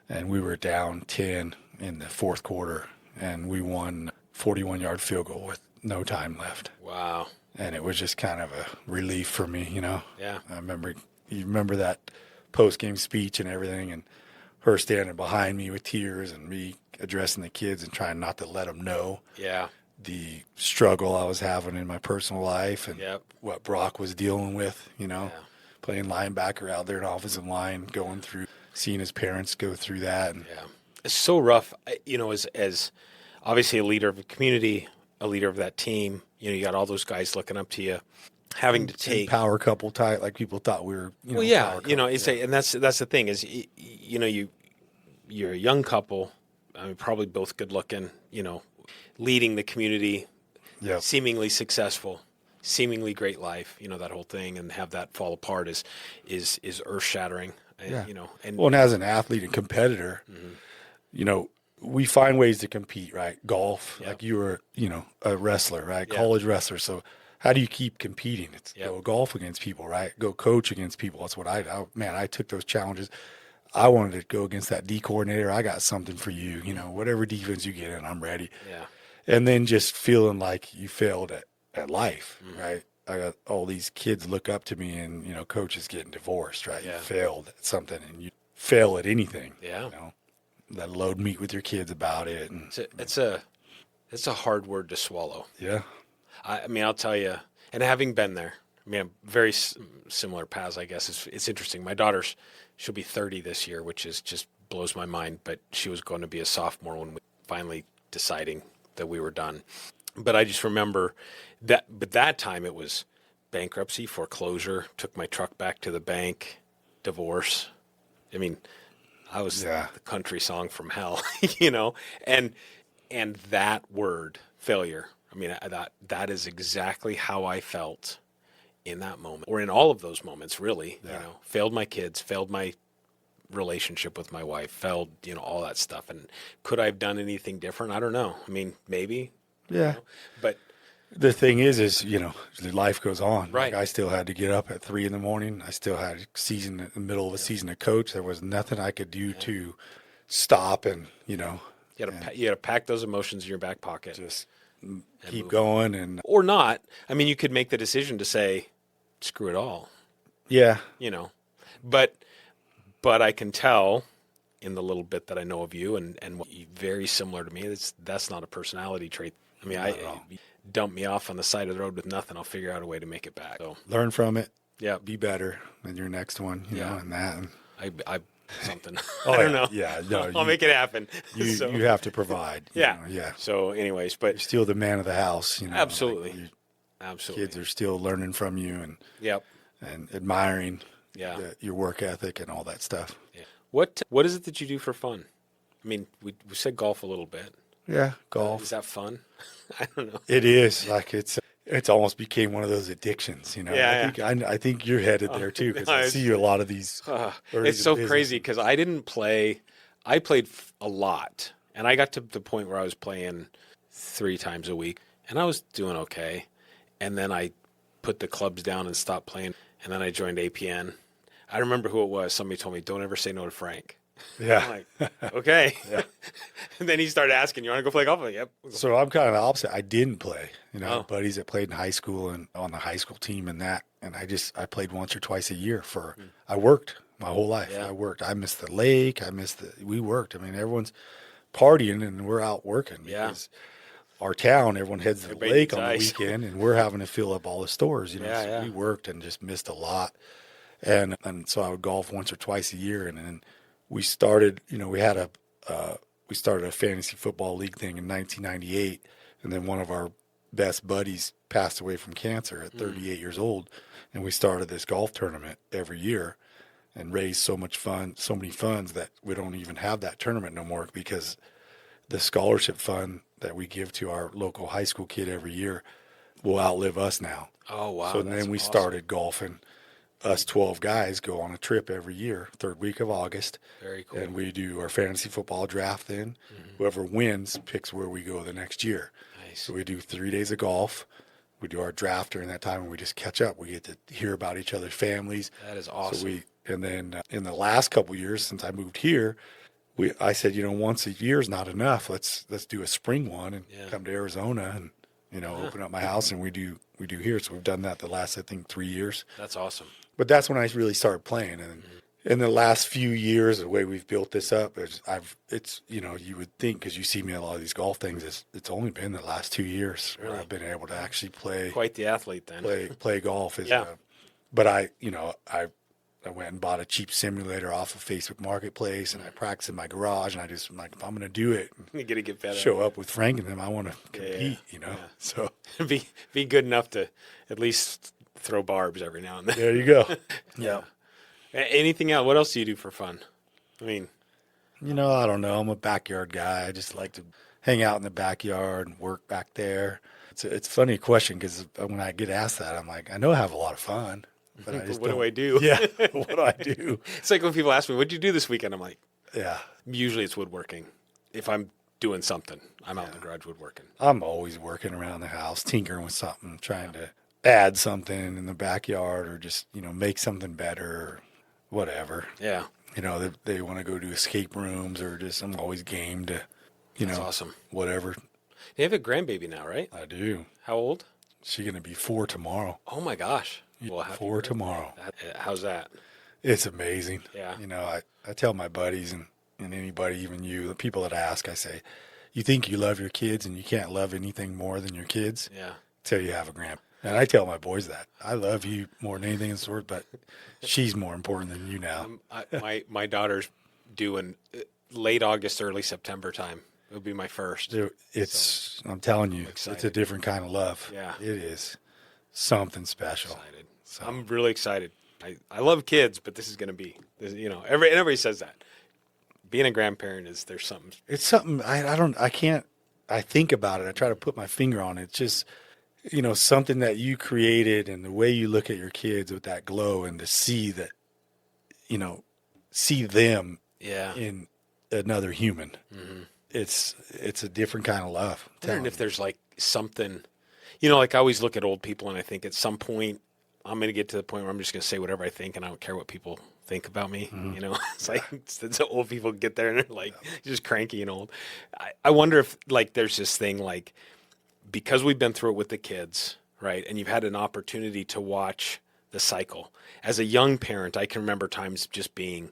And we were down 10 in the fourth quarter, and we won 41-yard field goal with no time left. Wow. And it was just kind of a relief for me, Yeah. You remember that post-game speech and everything, and her standing behind me with tears and me addressing the kids and trying not to let them know the struggle I was having in my personal life and what Brock was dealing with, playing linebacker out there in offensive line, going through, seeing his parents go through that. And It's so rough, as obviously a leader of a community, a leader of that team, you got all those guys looking up to you, having to take power couple type, like people thought we were, well, yeah, and that's the thing is, you're a young couple, I mean, probably both good looking, leading the community, seemingly successful, seemingly great life, that whole thing, and have that fall apart is earth shattering, and as an athlete and competitor, we find ways to compete, right? Golf, like you were, a wrestler, right? College wrestler. So how do you keep competing? It's go golf against people, right? Go coach against people. That's what I took those challenges. I wanted to go against that D coordinator. I got something for you, whatever defense you get in, I'm ready. Yeah. And then just feeling like you failed at life, right? I got all these kids look up to me, and, coaches getting divorced, right? Yeah. You failed at something, and you fail at anything. Yeah. Let alone meet with your kids about it. And It's a hard word to swallow. yeah. I mean, I'll tell you, and having been there, I mean, very similar paths, I guess. It's interesting. My she'll be 30 this year, which is just blows my mind, but she was going to be a sophomore when we finally deciding that we were done. But I just remember that time it was bankruptcy, foreclosure, took my truck back to the bank, divorce. I mean, I was the country song from hell, and that word, failure. I mean, that is exactly how I felt in that moment, or in all of those moments, really. Failed my kids, failed my relationship with my wife, failed, all that stuff. And could I have done anything different? I don't know. I mean, maybe. Yeah. But the thing is, life goes on. Right. Like I still had to get up at 3 a.m. I still had in the middle of a season to coach. There was nothing I could do to stop and, you had to pack those emotions in your back pocket. Just keep going or not. I mean, you could make the decision to say, screw it all. Yeah. But I can tell in the little bit that I know of you and what you very similar to me, that's not a personality trait. I mean, dump me off on the side of the road with nothing, I'll figure out a way to make it back. So learn from it. Yeah. Be better than your next one, and that. And I something. Oh, I don't know. Yeah. No, I'll make it happen. You have to provide. Yeah. Yeah. So anyways, but you're still the man of the house, Absolutely. Like Absolutely. Kids are still learning from you and admiring your work ethic and all that stuff. Yeah. What is it that you do for fun? I mean, we said golf a little bit. Yeah, golf. Is that fun? I don't know. It is. Like it's almost became one of those addictions, you know. I think you're headed there too, because I see you a lot of these. It's so crazy because I didn't play. I played a lot, and I got to the point where I was playing 3 times a week, and I was doing okay. And then I put the clubs down and stopped playing, and then I joined APN. I remember who it was. Somebody told me, "Don't ever say no to Frank." Yeah. I'm like, okay. Yeah. And then he started asking, "You want to go play golf?" I'm like, yep. So I'm kind of the opposite. I didn't play. You know, Oh. buddies that played in high school and on the high school team and that. And I played once or twice a year I worked my whole life. Yeah. I worked. I missed the lake. We worked. I mean, everyone's partying and we're out working because our town, everyone heads to the Everybody lake needs on the ice. weekend and we're having to fill up all the stores, you know. Yeah, So yeah. we worked and just missed a lot. And so I would golf once or twice a year. And then we started, you know, we started a fantasy football league thing in 1998. And then one of our best buddies passed away from cancer at 38 years old. And we started this golf tournament every year and raised so many funds that we don't even have that tournament no more, because the scholarship fund that we give to our local high school kid every year will outlive us now. Oh, wow. So that's then we awesome. started golfing. Us 12 guys go on a trip every year, third week of August. Very cool. And we do our fantasy football draft then. Whoever wins picks where we go the next year. Nice. So we do 3 days of golf. We do our draft during that time, and we just catch up. We get to hear about each other's families. That is awesome. And then in the last couple of years since I moved here, I said, you know, once a year is not enough. Let's do a spring one and come to Arizona and, you know, open up my house, and we do here. So we've done that the last, I think, 3 years. That's awesome. But that's when I really started playing. And in the last few years, the way we've built this up, it's you know, you would think, because you see me at a lot of these golf things, it's only been the last 2 years where I've been able to actually play Quite the athlete then. play golf. Yeah. But I went and bought a cheap simulator off of Facebook Marketplace, and I practiced in my garage. And I'm like, if I'm going to do it, You got to get better. show up with Frank and them, I want to compete. You know, so be good enough to at least throw barbs every now and then. there you go. Yeah. Anything else? What else do you do for fun? I mean, You know, I don't know. I'm a backyard guy. I just like to hang out in the backyard and work back there. It's a funny question, because when I get asked that, I'm like, I know I have a lot of fun, but I just what do don't- I do? Yeah, what do I do? It's like when people ask me, "What'd you do this weekend?" I'm like, Yeah, usually it's woodworking. If I'm doing something, I'm out in the garage woodworking. I'm always working around the house, tinkering with something, trying to add something in the backyard, or just, you know, make something better, or whatever. Yeah, You know, they want to go to escape rooms, or just, I'm always game to, you that's know, awesome. whatever. You have a grandbaby now, right? I do. How old? She's going to be 4 tomorrow. Oh my gosh. Well, happy 4 birthday. tomorrow. How's that? It's amazing. Yeah. You know, I tell my buddies and anybody, even you, the people that ask, I say, you think you love your kids and you can't love anything more than your kids Yeah. till you have a grandpa. And I tell my boys that. I love you more than anything in the sort, but she's more important than you now. My daughter's due in late August, early September time. It'll be my first. I'm telling you, it's excited. a different kind of love. Yeah. It is something special. Excited. So- I'm really excited. I love kids, but this is going to be, you know, everybody says that. Being a grandparent there's something. It's something I think about it. I try to put my finger on it. It's just, you know, something that you created, and the way you look at your kids with that glow, and to see that, you know, see them Yeah. in another human. It's a different kind of love. I'm wondering if there's like something, you know, like I always look at old people and I think at some point I'm going to get to the point where I'm just going to say whatever I think and I don't care what people think about me. You know, it's like it's old people get there and they're like just cranky and old. I wonder if like there's this thing like, because we've been through it with the kids, right? And you've had an opportunity to watch the cycle. As a young parent, I can remember times just being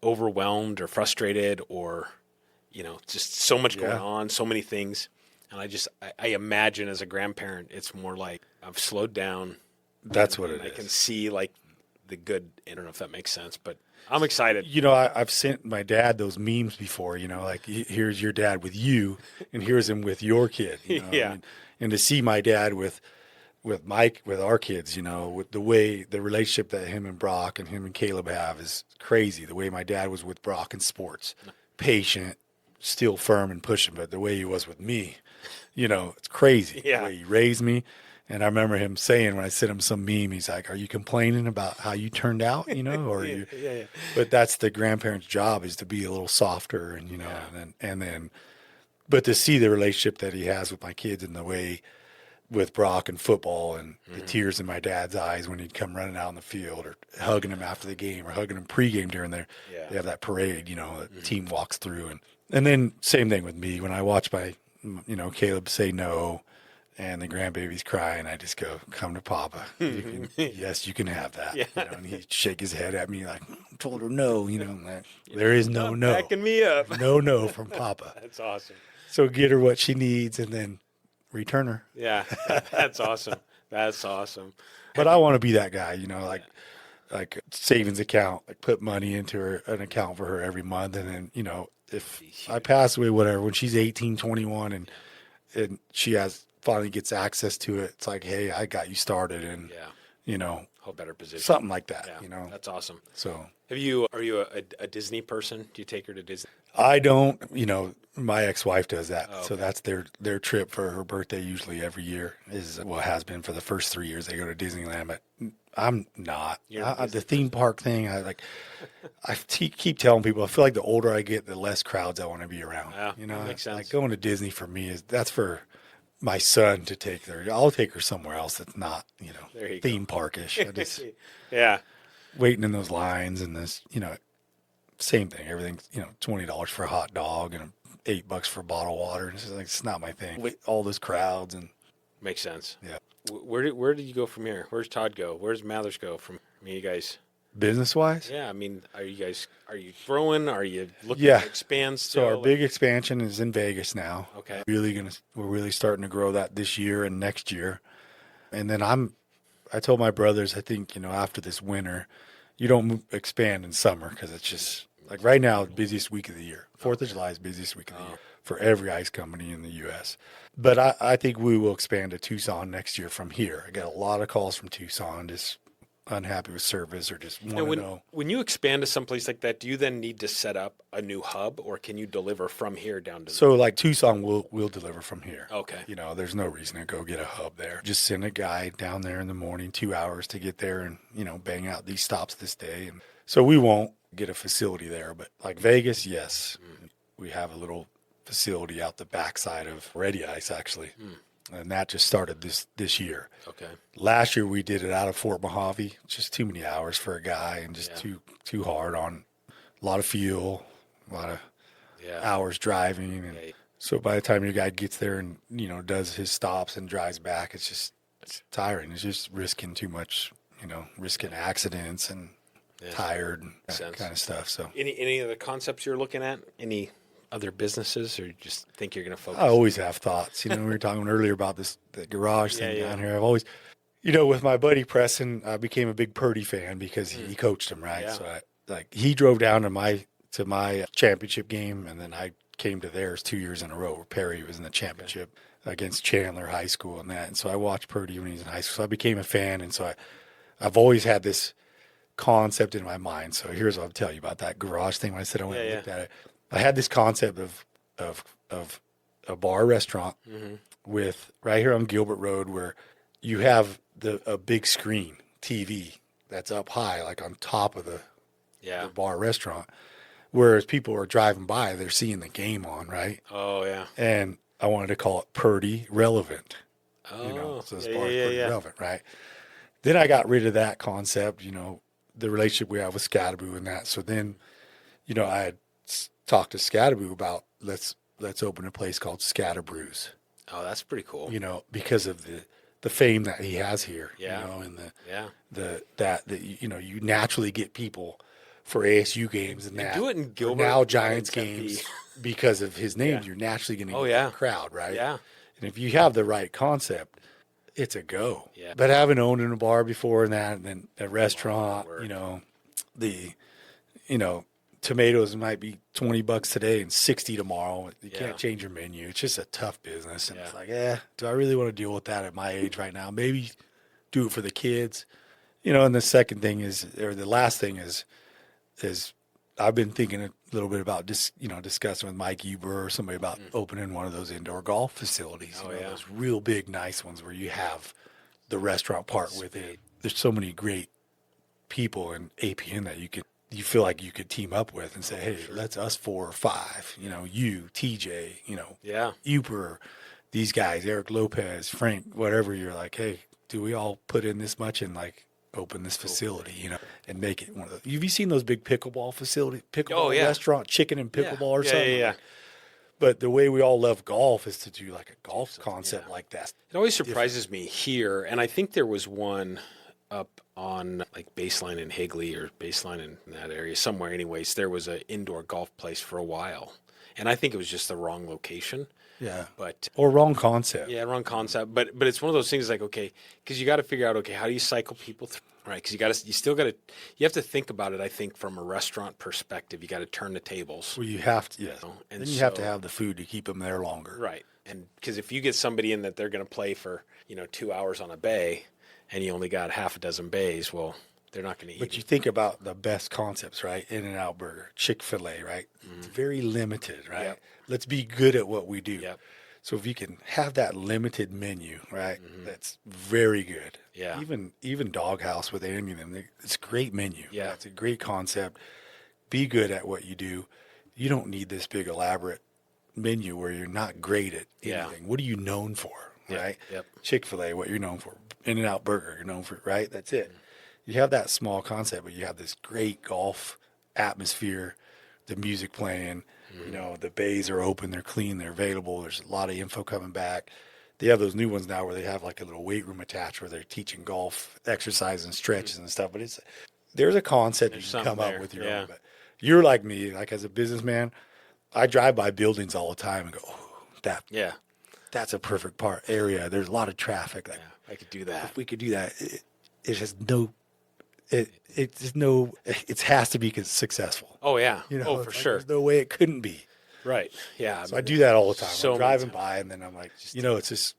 overwhelmed or frustrated, or, you know, just so much going on, so many things. And I imagine as a grandparent, it's more like I've slowed down. That's what it I is. can see like the good. I don't know if that makes sense, but I'm excited. You know, I've sent my dad those memes before, you know, like here's your dad with you and here's him with your kid. You know? Yeah. And to see my dad with Mike, with our kids, you know, with the relationship that him and Brock and him and Caleb have is crazy. The way my dad was with Brock in sports, patient, still firm and pushing, but the way he was with me, you know, it's crazy. Yeah. The way he raised me. And I remember him saying when I sent him some meme, he's like, "Are you complaining about how you turned out? You know, or are you?" Yeah. But that's the grandparents' job, is to be a little softer, and and then, but to see the relationship that he has with my kids and the way with Brock and football, and the tears in my dad's eyes when he'd come running out on the field, or hugging him after the game, or hugging him pregame during they have that parade, the team walks through, and then same thing with me when I watch my Caleb say no. And the grandbaby's crying. I just go, "Come to Papa. Yes, you can have that." Yeah. And he'd shake his head at me like, "I told her no." There is no no. Backing me up. No from Papa. That's awesome. So get her what she needs and then return her. Yeah, that's awesome. That's awesome. But I want to be that guy, like savings account, like put money into an account for her every month. And then, if I pass away, whatever, when she's 18, 21 and she finally gets access to it, it's like, "Hey, I got you started," and whole better position, something like that. Yeah, that's awesome. So, are you a Disney person? Do you take her to Disney? I don't. My ex-wife does that, Oh, okay. so that's their trip for her birthday. Usually every year has been for the first 3 years. They go to Disneyland, but I'm not. The theme park thing, I keep telling people, I feel like the older I get, the less crowds I want to be around. Yeah, that makes sense. Like going to Disney for me that's for my son to take her. I'll take her somewhere else that's not, There you theme parkish. I just Yeah. waiting in those lines and this, same thing. Everything's, $20 for a hot dog and $8 for a bottle of water. It's just like, it's not my thing. All those crowds and Makes sense. yeah. Where did you go from here? Where's Todd go? Where's Mathers go from? You guys. Business wise? Yeah, are you growing? Are you looking Yeah. to expand still? So our big expansion is in Vegas now. Okay. We're really starting to grow that this year and next year. And then I told my brothers, I think, after this winter, you don't expand in summer because it's just like right now, the busiest week of the year. 4th of July is the busiest week of the year for every ice company in the U.S. But I think we will expand to Tucson next year from here. I got a lot of calls from Tucson, just unhappy with service or just want to know. When you expand to someplace like that, do you then need to set up a new hub, or can you deliver from here down to? So like Tucson, we'll deliver from here. Okay. There's no reason to go get a hub there. Just send a guy down there in the morning, 2 hours to get there, and bang out these stops this day. And so we won't get a facility there, but like Vegas, yes, we have a little facility out the backside of Ready Ice actually. And that just started this year. Okay. Last year we did it out of Fort Mojave. Just too many hours for a guy, and just too hard on a lot of fuel, a lot of hours driving. And so by the time your guy gets there and does his stops and drives back, it's tiring. It's just risking too much, risking accidents and tired and that kind of stuff. So any other concepts you're looking at? Any other businesses, or you just think you're going to focus? I always have thoughts. We were talking earlier about the garage thing down here. I've always, with my buddy Preston, I became a big Purdy fan because he coached him, right? Yeah. So he drove down to my championship game, and then I came to theirs 2 years in a row where Perry was in the championship against Chandler High School and that. And so I watched Purdy when he was in high school. So I became a fan, and so I've always had this concept in my mind. So here's what I'll tell you about that garage thing. When I said I went and looked at it, I had this concept of a bar restaurant with right here on Gilbert Road, where you have a big screen TV that's up high, like on top of the bar restaurant. Whereas people are driving by, they're seeing the game on, right? Oh yeah. And I wanted to call it Purdy Relevant. Oh, so this bar is Purdy Relevant, right? Then I got rid of that concept, the relationship we have with Scattaboo and that. So then, I had talked to Scattaboo about let's open a place called Scattabrews. Oh, that's pretty cool. Because of the fame that he has here. And you naturally get people for ASU games and that. Do it in Gilbert. Now Giants games because of his name. You're naturally going to get a crowd, right? Yeah. And if you have the right concept, it's a go. Yeah. But having owned in a bar before and that, and then a restaurant, tomatoes might be $20 today and $60 tomorrow. You can't change your menu. It's just a tough business. And it's like, do I really want to deal with that at my age right now? Maybe do it for the kids. And the second thing the last thing is I've been thinking a little bit about discussing with Mike Eber or somebody about opening one of those indoor golf facilities. Those real big, nice ones where you have the restaurant part with it. There's so many great people in APN that you feel like you could team up with and say, hey, let's us 4 or 5, you, TJ, Uper, these guys, Eric Lopez, Frank, whatever. You're like, hey, do we all put in this much and like open this facility, and make it one of those. Have you seen those big pickleball restaurant, chicken and pickleball or something? Yeah. But the way we all love golf is to do like a golf concept like that. It always surprises me here, and I think there was one up on like Baseline in Higley or Baseline in that area somewhere. Anyways, there was an indoor golf place for a while, and I think it was just the wrong location. Yeah, or wrong concept. Yeah, wrong concept. But it's one of those things like, okay, because you got to figure out, okay, how do you cycle people through, right? Because you have to think about it. I think from a restaurant perspective, you got to turn the tables. Well, you have to, and then you have to have the food to keep them there longer, right? And because if you get somebody in that they're going to play for 2 hours on a bay, and you only got half a dozen bays, well, they're not going to eat. But you think about the best concepts, right? In-N-Out Burger, Chick-fil-A, right? It's very limited, right? Yep. Let's be good at what we do. Yep. So if you can have that limited menu, right? That's very good. Yeah. Even Doghouse with Amy and them, it's a great menu. Yeah. It's a great concept. Be good at what you do. You don't need this big elaborate menu where you're not great at anything. Yeah. What are you known for, right? Yep. Chick-fil-A, what you're known for. In-N-Out Burger, you're known for, right? That's it. You have that small concept, but you have this great golf atmosphere, the music playing, the bays are open, they're clean, they're available. There's a lot of info coming back. They have those new ones now where they have like a little weight room attached where they're teaching golf exercises and stretches and stuff. But there's a concept you can come up with your own. But you're like me, like as a businessman, I drive by buildings all the time and go, that's a perfect area. There's a lot of traffic. Like, I could do that. If we could do that, it has no. It has to be successful. Oh yeah. For sure. There's no way it couldn't be. Right. Yeah. So I do that all the time. So I'm driving by and then I'm like, it's just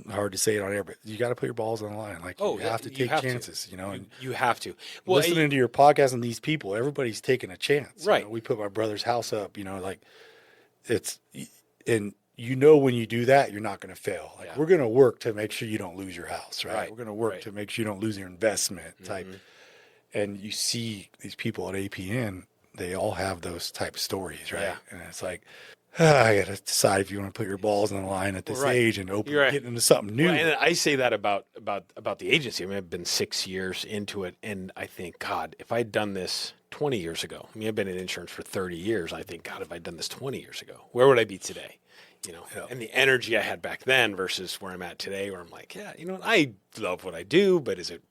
hard to say it on air, but you got to put your balls on the line. Like you have to take chances, and you have to. Well, listening to your podcast and these people, everybody's taking a chance. Right. We put my brother's house up, like it's, and when you do that, you're not going to fail. Like we're going to work to make sure you don't lose your house, right? We're going to work to make sure you don't lose your investment type. And you see these people at APN, they all have those type of stories, right? Yeah. And it's like, I got to decide if you want to put your balls on the line at this age and get into something new. Well, and I say that about the agency. I mean, I've been 6 years into it, and I think, God, if I'd done this 20 years ago, I've been in insurance for 30 years. I think, God, if I'd done this 20 years ago, where would I be today? And the energy I had back then versus where I'm at today, where I'm like, I love what I do, but is it,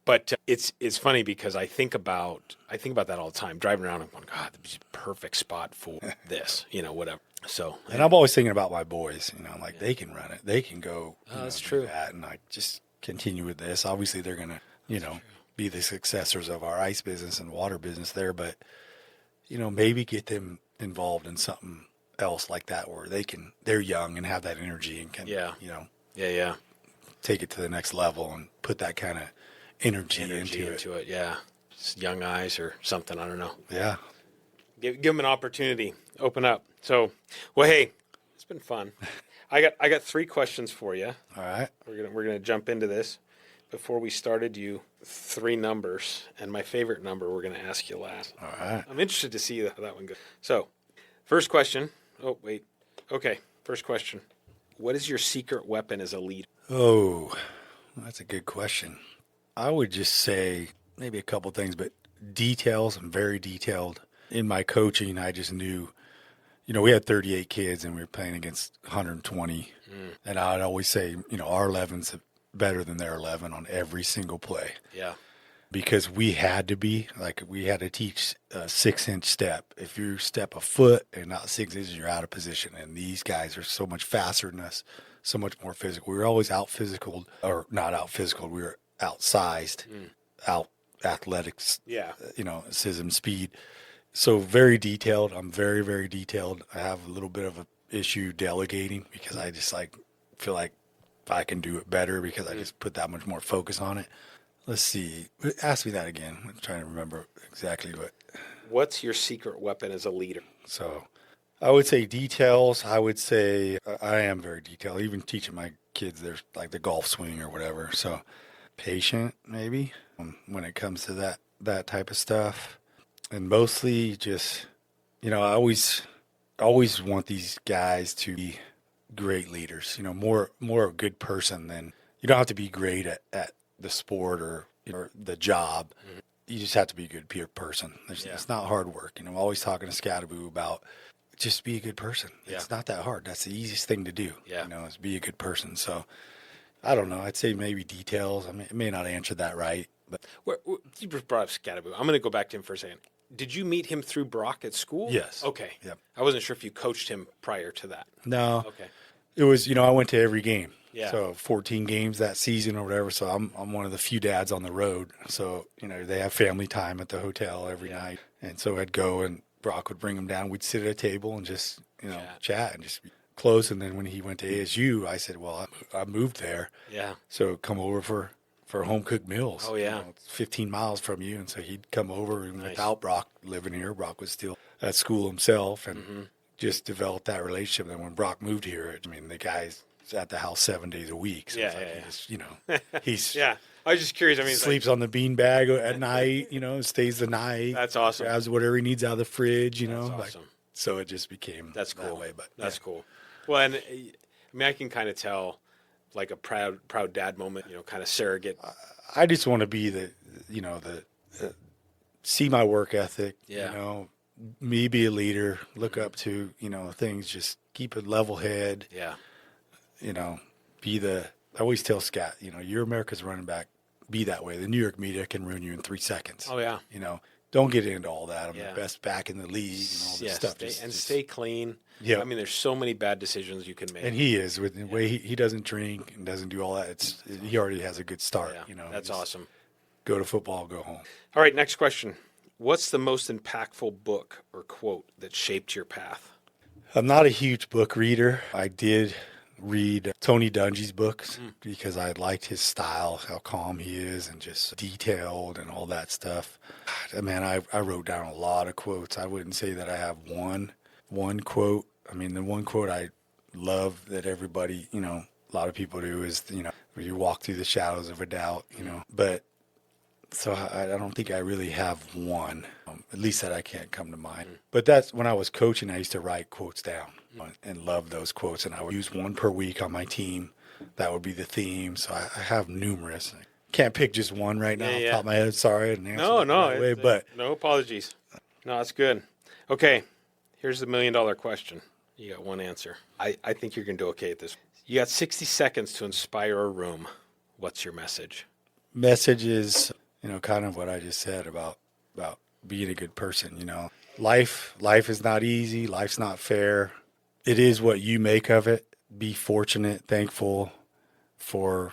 but it's funny because I think about that all the time, driving around and going, God, this is a perfect spot for this, whatever. So, and I'm always thinking about my boys, like they can run it, they can go, that's true. That, and I just continue with this. Obviously they're going to, be the successors of our ice business and water business there, but, maybe get them involved in something else like that where they're young and have that energy and can take it to the next level and put that kind of energy into it. Just young eyes or something, I don't know. Give them an opportunity, open up. So, well, hey, it's been fun. I got 3 questions for you. All right, we're gonna jump into this. Before we started, you 3 numbers, and my favorite number we're gonna ask you last. All right, I'm interested to see how that one goes. So, first question. Oh, wait. Okay, first question. What is your secret weapon as a leader? Oh, that's a good question. I would just say maybe a couple things, but details. I'm very detailed. In my coaching, I just knew, we had 38 kids and we were playing against 120. And I'd always say, our 11's better than their 11 on every single play. Yeah. Because we had to teach a 6-inch step. If you step a foot and not 6 inches, you're out of position. And these guys are so much faster than us, so much more physical. We were always out physical, or not out physical. We were outsized, out athletics, SISM speed. So very detailed. I'm very, very detailed. I have a little bit of an issue delegating because I just feel like I can do it better because I just put that much more focus on it. Let's see. Ask me that again. I'm trying to remember exactly what. What's your secret weapon as a leader? So I would say details. I would say I am very detailed. Even teaching my kids, there's like the golf swing or whatever. So patient, maybe, when it comes to that type of stuff. And mostly just, I always want these guys to be great leaders, more a good person than, you don't have to be great at the sport or the job. Mm-hmm. You just have to be a good peer person. It's not hard work. I'm always talking to Scattaboo about just be a good person. Yeah. It's not that hard. That's the easiest thing to do. Yeah. Is be a good person. So I don't know. I'd say maybe details. I mean, I may not answer that right, but you just brought up Scattaboo. I'm going to go back to him for a second. Did you meet him through Brock at school? Yes. Okay. Yep. I wasn't sure if you coached him prior to that. No. Okay. It was, I went to every game. Yeah. So 14 games that season or whatever. So I'm one of the few dads on the road. So, they have family time at the hotel every night. And so I'd go and Brock would bring him down. We'd sit at a table and just, chat and just be close. And then when he went to ASU, I said, well, I moved there. Yeah. So come over for home cooked meals. Oh, yeah. It's 15 miles from you. And so he'd come over, and without Brock living here, Brock was still at school himself and just developed that relationship. And when Brock moved here, the guy's at the house 7 days a week. So he's yeah. I was just curious. Sleeps on the beanbag at night, stays the night. That's awesome. Grabs whatever he needs out of the fridge, That's awesome. So it just became that's cool. that way. But that's cool. Well, and I can kind of tell, like a proud dad moment, kind of surrogate. I just want to be the see my work ethic, me be a leader, look up to, things, just keep a level head. Yeah. I always tell Scott, you're America's running back, be that way. The New York media can ruin you in 3 seconds. Oh, yeah. Don't get into all that. I'm the best back in the league and all this stuff. Stay clean. Yeah. There's so many bad decisions you can make. And he is, with the way he doesn't drink and doesn't do all that. He already has a good start. Yeah, that's awesome. Go to football, go home. All right, next question. What's the most impactful book or quote that shaped your path? I'm not a huge book reader. I did read Tony Dungy's books because I liked his style, how calm he is and just detailed and all that stuff. Man, I wrote down a lot of quotes. I wouldn't say that I have one quote. The one quote I love that everybody, a lot of people do is, where you walk through the shadows of a doubt, but so I don't think I really have one, at least that I can't come to mind. But that's when I was coaching, I used to write quotes down and love those quotes. And I would use one per week on my team. That would be the theme. So I have numerous. I can't pick just one right now off the top of my head. Sorry, I didn't answer that way, but no apologies. No, that's good. Okay, here's the $1 million question. You got one answer. I think you're going to do okay at this. You got 60 seconds to inspire a room. What's your message? Message is, kind of what I just said about being a good person. Life is not easy. Life's not fair. It is what you make of it. Be fortunate, thankful for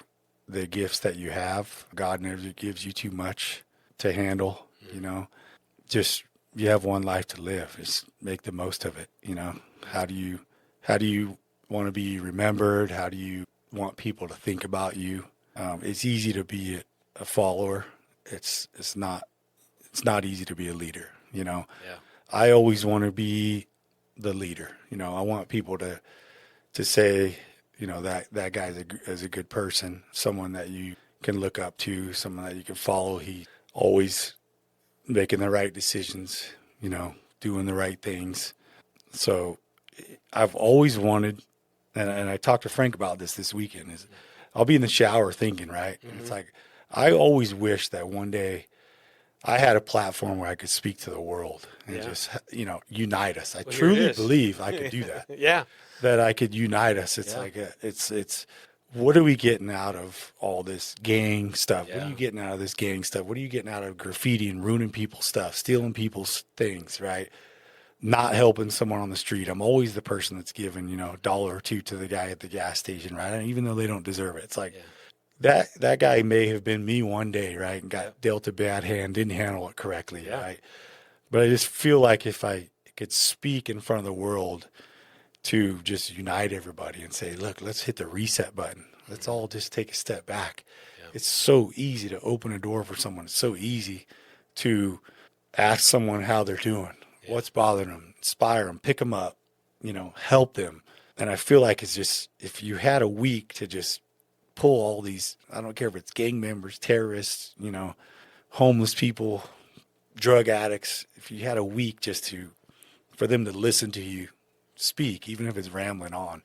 the gifts that you have. God never gives you too much to handle, Just you have one life to live. Just make the most of it, How do you want to be remembered? How do you want people to think about you? It's easy to be a follower. It's not easy to be a leader, Yeah. I always want to be the leader. I want people to say, that guy is a good person, someone that you can look up to, someone that you can follow. He always making the right decisions, doing the right things. So I've always wanted, and I talked to Frank about this weekend, is I'll be in the shower thinking, right? And it's like, I always wish that one day I had a platform where I could speak to the world and just, unite us. I truly believe I could do that. Yeah. That I could unite us. It's like, it's what are we getting out of all this gang stuff? Yeah. What are you getting out of this gang stuff? What are you getting out of graffiti and ruining people's stuff, stealing people's things, right? Not helping someone on the street. I'm always the person that's giving, $1 or $2 to the guy at the gas station, right? And even though they don't deserve it. It's like, that guy may have been me one day, right? And got dealt a bad hand, didn't handle it correctly, right? But I just feel like if I could speak in front of the world to just unite everybody and say, look, let's hit the reset button. Let's all just take a step back. Yeah. It's so easy to open a door for someone. It's so easy to ask someone how they're doing, what's bothering them, inspire them, pick them up, help them. And I feel like it's just, if you had a week to just pull all these, I don't care if it's gang members, terrorists, homeless people, drug addicts, if you had a week just for them to listen to you speak, even if it's rambling on,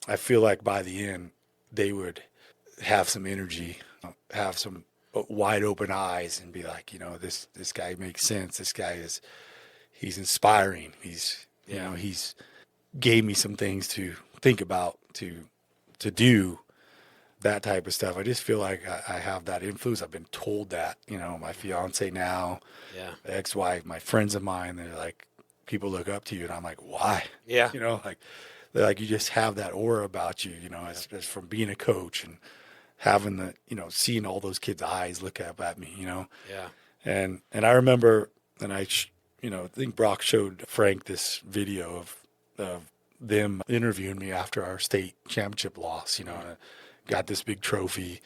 I feel like by the end, they would have some energy, have some wide open eyes and be like, this guy makes sense. This guy he's inspiring. He's gave me some things to think about, to do that type of stuff. I just feel like I have that influence. I've been told that, my fiance now, ex-wife, my friends of mine, they're like, people look up to you. And I'm like, why? Yeah. They're like, you just have that aura about you, as from being a coach and having the, seeing all those kids' eyes look up at me, Yeah. And I remember, and I think Brock showed Frank this video of them interviewing me after our state championship loss, and I got this big trophy,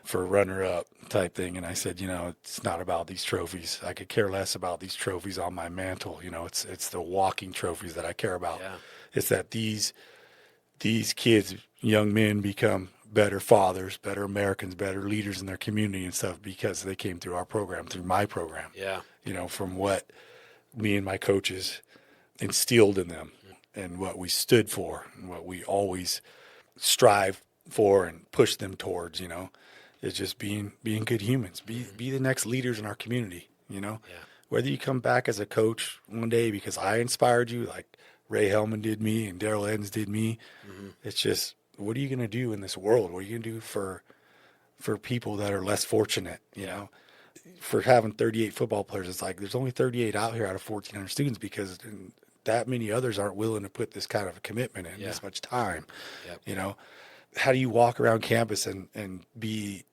for runner-up type thing. And I said, it's not about these trophies. I could care less about these trophies on my mantle. It's the walking trophies that I care about. Yeah. It's that these kids, young men, become better fathers, better Americans, better leaders in their community and stuff because they came through our program, through my program. Yeah. From what me and my coaches instilled in them and what we stood for and what we always strive for and push them towards, is just being good humans. Be the next leaders in our community, Yeah. Whether you come back as a coach one day because I inspired you, like Ray Hellman did me and Daryl Evans did me. It's just, what are you going to do in this world? What are you going to do for people that are less fortunate, For having 38 football players, it's like there's only 38 out here out of 1,400 students because that many others aren't willing to put this kind of a commitment in this much time. Yep. How do you walk around campus and be,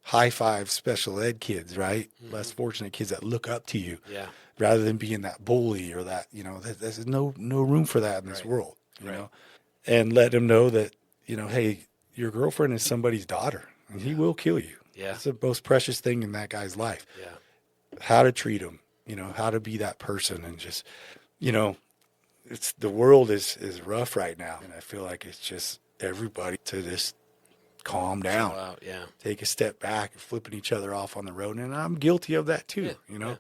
high five special ed kids, right? Less fortunate kids that look up to you, rather than being that bully or that, there's no room for that in this world, and let them know that, hey, your girlfriend is somebody's daughter and he will kill you. Yeah. It's the most precious thing in that guy's life. Yeah. How to treat him, how to be that person and just, it's the world is rough right now. And I feel like it's just everybody to just calm down, Chill out, take a step back, flipping each other off on the road. And I'm guilty of that too. Yeah.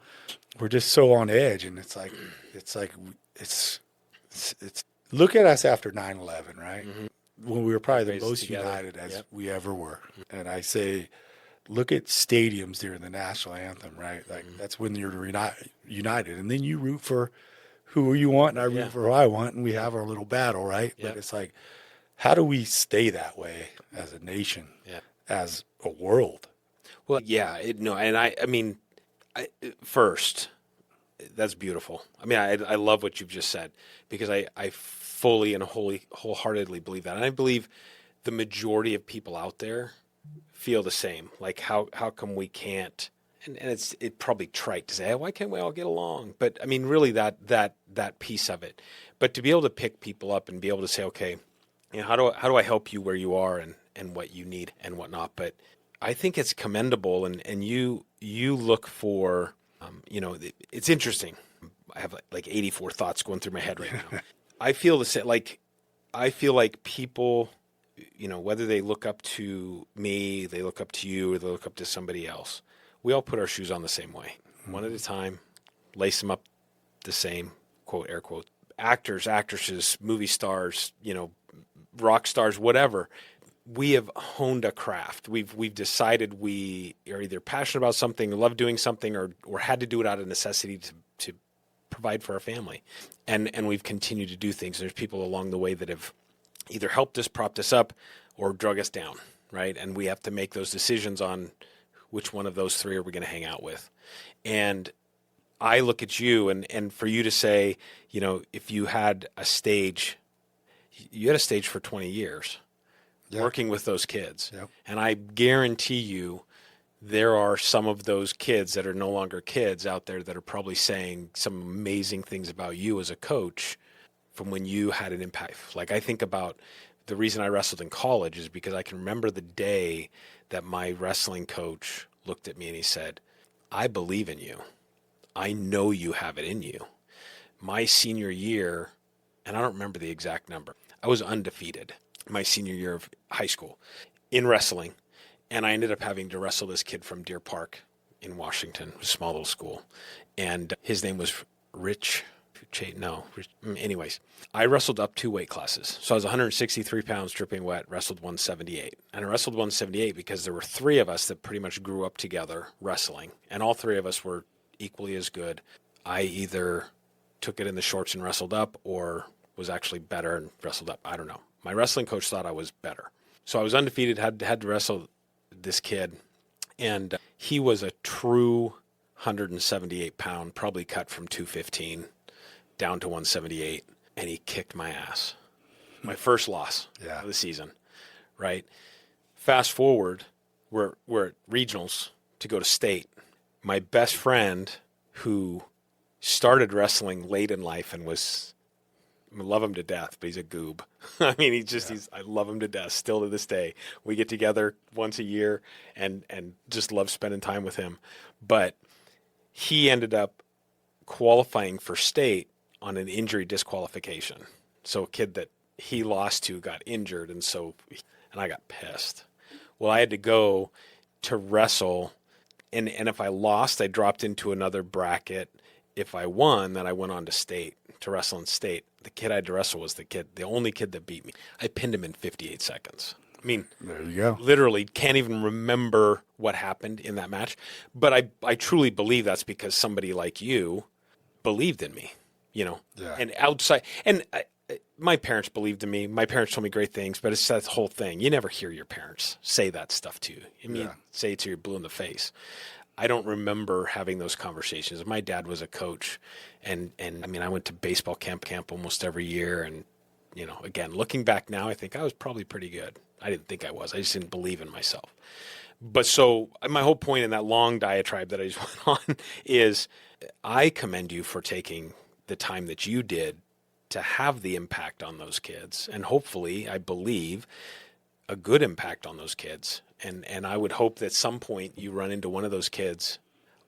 We're just so on edge. And it's look at us after 9/11, right? When we were probably the Raised most together. united as we ever were. And I say, look at stadiums during the national anthem, right? Like that's when you're united. And then you root for who you want and I root for who I want. And we have our little battle, right? Yep. But it's like, how do we stay that way as a nation, as a world? Well, and I mean, first, that's beautiful. I mean, I love what you've just said because I fully and wholeheartedly believe that. And I believe the majority of people out there feel the same. Like, how come we can't? And it's probably trite to say, hey, why can't we all get along? But I mean, really that piece of it. But to be able to pick people up and be able to say, okay, how do I help you where you are and what you need and whatnot? But I think it's commendable, and you look for, it's interesting. I have like 84 thoughts going through my head right now. I feel the same. I feel like people, whether they look up to me, they look up to you, or they look up to somebody else, we all put our shoes on the same way, one at a time, lace them up the same, quote, air quote. Actors, actresses, movie stars, rock stars, whatever. We have honed a craft. We've decided we are either passionate about something, love doing something, or had to do it out of necessity to provide for our family. And we've continued to do things. There's people along the way that have either helped us, propped us up, or drug us down, right? And we have to make those decisions on which one of those three are we going to hang out with. And I look at you, and for you to say, if you had a stage, for 20 years working with those kids. Yep. And I guarantee you there are some of those kids that are no longer kids out there that are probably saying some amazing things about you as a coach from when you had an impact. Like, I think about the reason I wrestled in college is because I can remember the day that my wrestling coach looked at me and he said, I believe in you. I know you have it in you. My senior year, and I don't remember the exact number, I was undefeated. my senior year of high school in wrestling. And I ended up having to wrestle this kid from Deer Park in Washington, a small little school. And his name was Rich. Anyways, I wrestled up 2 weight classes. So I was 163 pounds, dripping wet, wrestled 178. And I wrestled 178 because there were 3 of us that pretty much grew up together wrestling. And all 3 of us were equally as good. I either took it in the shorts and wrestled up or was actually better and wrestled up. I don't know. My wrestling coach thought I was better. So I was undefeated, had to wrestle this kid. And he was a true 178 pound, probably cut from 215 down to 178. And he kicked my ass. My first loss of the season, right? Fast forward, we're at regionals to go to state. My best friend who started wrestling late in life and I love him to death, but he's a goob. I mean, I love him to death still to this day. We get together once a year and just love spending time with him. But he ended up qualifying for state on an injury disqualification. So a kid that he lost to got injured, and I got pissed. Well, I had to go to wrestle, and if I lost, I dropped into another bracket. If I won, then I went on to state, to wrestle in state. The kid I had to wrestle was the only kid that beat me. I pinned him in 58 seconds. I mean, there you go. Literally can't even remember what happened in that match. But I truly believe that's because somebody like you believed in me, and outside. And my parents believed in me. My parents told me great things, but it's that whole thing. You never hear your parents say that stuff to you. I mean, say it to you blue in the face. I don't remember having those conversations. My dad was a coach, and I mean, I went to baseball camp almost every year. And, again, looking back now, I think I was probably pretty good. I didn't think I was. I just didn't believe in myself. But so my whole point in that long diatribe that I just went on is I commend you for taking the time that you did to have the impact on those kids. And hopefully, I believe, a good impact on those kids. And I would hope that at some point you run into one of those kids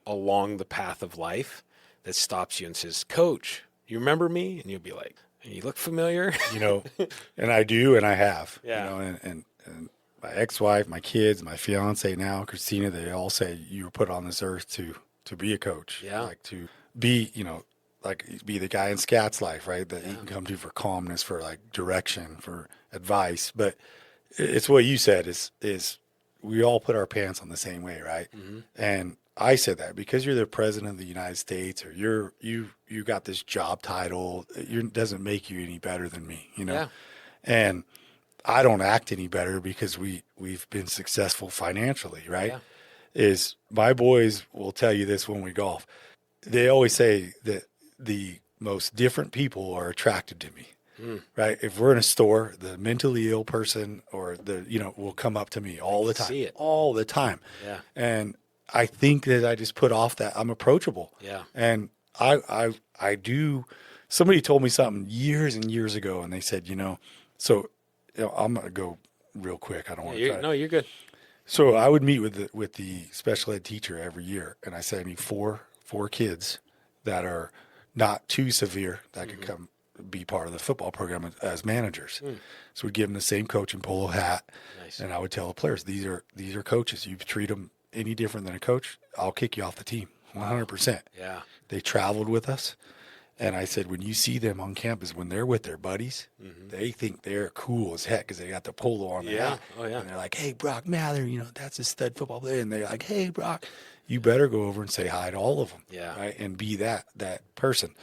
along the path of life that stops you and says, "Coach, you remember me?" And you'll be like, "You look familiar." And I do, and I have. Yeah. And my ex-wife, my kids, my fiance now, Christina, they all say you were put on this earth to be a coach. Yeah. Like to be, be the guy in Scat's life, right? That you can come to for calmness, for like direction, for advice. But it's what you said is we all put our pants on the same way, right? Mm-hmm. And I said that because you're the president of the United States, or you got this job title, it doesn't make you any better than me, Yeah. And I don't act any better because we've been successful financially, right? Yeah. Is my boys will tell you this when we golf. They always say that the most different people are attracted to me. Right. If we're in a store, the mentally ill person or will come up to me all the time, see it. all the time. Yeah. And I think that I just put off that I'm approachable. Yeah. And I do. Somebody told me something years and years ago, and they said, I'm going to go real quick. I don't want to try. No, you're good. So I would meet with the special ed teacher every year, and I said, I need four kids that are not too severe that could come be part of the football program as managers. So we'd give them the same coaching polo hat. Nice. And I would tell the players, these are coaches. You treat them any different than a coach, I'll kick you off the team 100%. Yeah. They traveled with us. And I said, when you see them on campus, when they're with their buddies, they think they're cool as heck because they got the polo on their hat. Oh, yeah. And they're like, "Hey, Brock Mather, that's a stud football player." And they're like, "Hey, Brock, you better go over and say hi to all of them." Yeah. Right? And be that person.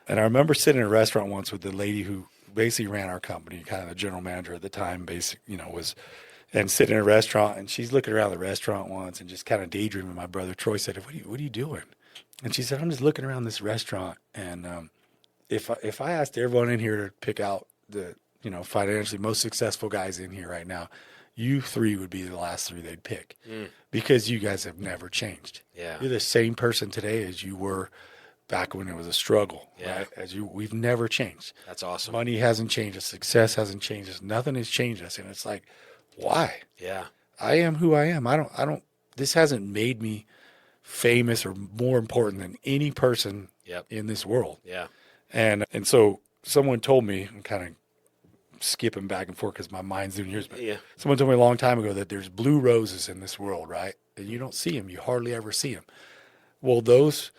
And I remember sitting in a restaurant once with the lady who basically ran our company, kind of the general manager at the time, and sitting in a restaurant, and she's looking around the restaurant once and just kind of daydreaming. My brother Troy said, what are you doing? And she said, "I'm just looking around this restaurant, and if I asked everyone in here to pick out the financially most successful guys in here right now, you three would be the last three they'd pick because you guys have never changed. Yeah. You're the same person today as you were back when it was a struggle, right? We've never changed. That's awesome. Money hasn't changed us. Success hasn't changed us. Nothing has changed us. And it's like, why? Yeah. I am who I am. This hasn't made me famous or more important than any person in this world. Yeah. And so someone told me, I'm kind of skipping back and forth because my mind's doing yours. But Yeah. someone told me a long time ago that there's blue roses in this world, right? And you don't see them. You hardly ever see them. Well, those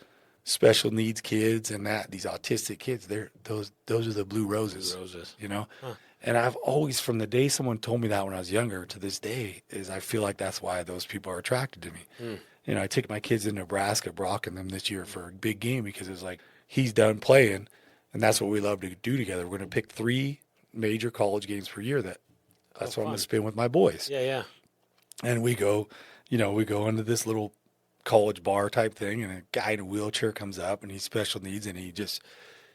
special needs kids and these autistic kids, those are the blue roses. Blue roses. You know? Huh. And I've always, from the day someone told me that when I was younger to this day, is I feel like that's why those people are attracted to me. You know, I took my kids to Nebraska, Brock and them this year for a big game because it was like, he's done playing, and that's what we love to do together. We're going to pick 3 major college games per year. That's what I'm going to spend with my boys. Yeah, yeah. And we go into this little college bar type thing, and a guy in a wheelchair comes up, and he's special needs, and he just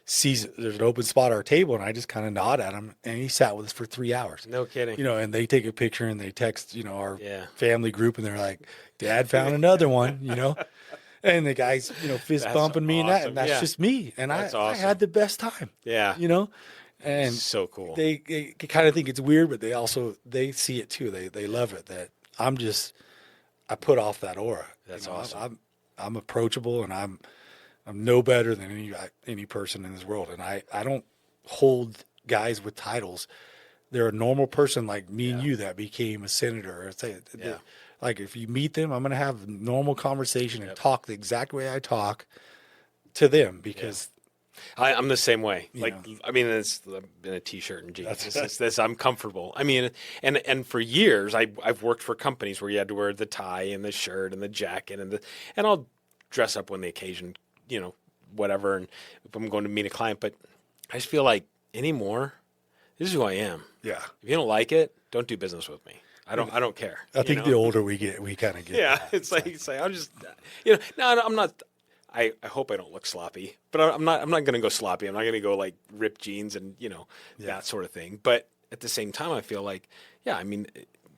sees there's an open spot at our table, and I just kind of nod at him, and he sat with us for 3 hours. No kidding. You know, and they take a picture and they text, our Yeah. family group, and they're like, Dad found another one, and the guy's, fist That's bumping me awesome. and that's just me. And I awesome. had the best time. Yeah. And So cool. they kind of think it's weird, but they see it too. They love it that I put off that aura. That's awesome. I'm approachable, and I'm no better than any person in this world. And I don't hold guys with titles. They're a normal person like me and you that became a senator. Like if you meet them, I'm going to have a normal conversation and talk the exact way I talk to them because I'm the same way. Like, I mean, it's in a t-shirt and jeans. I'm comfortable. I mean, and for years I've worked for companies where you had to wear the tie and the shirt and the jacket and I'll dress up when the occasion, whatever. And if I'm going to meet a client, but I just feel like anymore, this is who I am. Yeah. If you don't like it, don't do business with me. I don't care. I think the older we get, we kind of get. Yeah. That. It's like I'm just, no, I'm not. I hope I don't look sloppy, but I'm not going to go sloppy. I'm not going to go like ripped jeans and, that sort of thing. But at the same time, I feel like, I mean,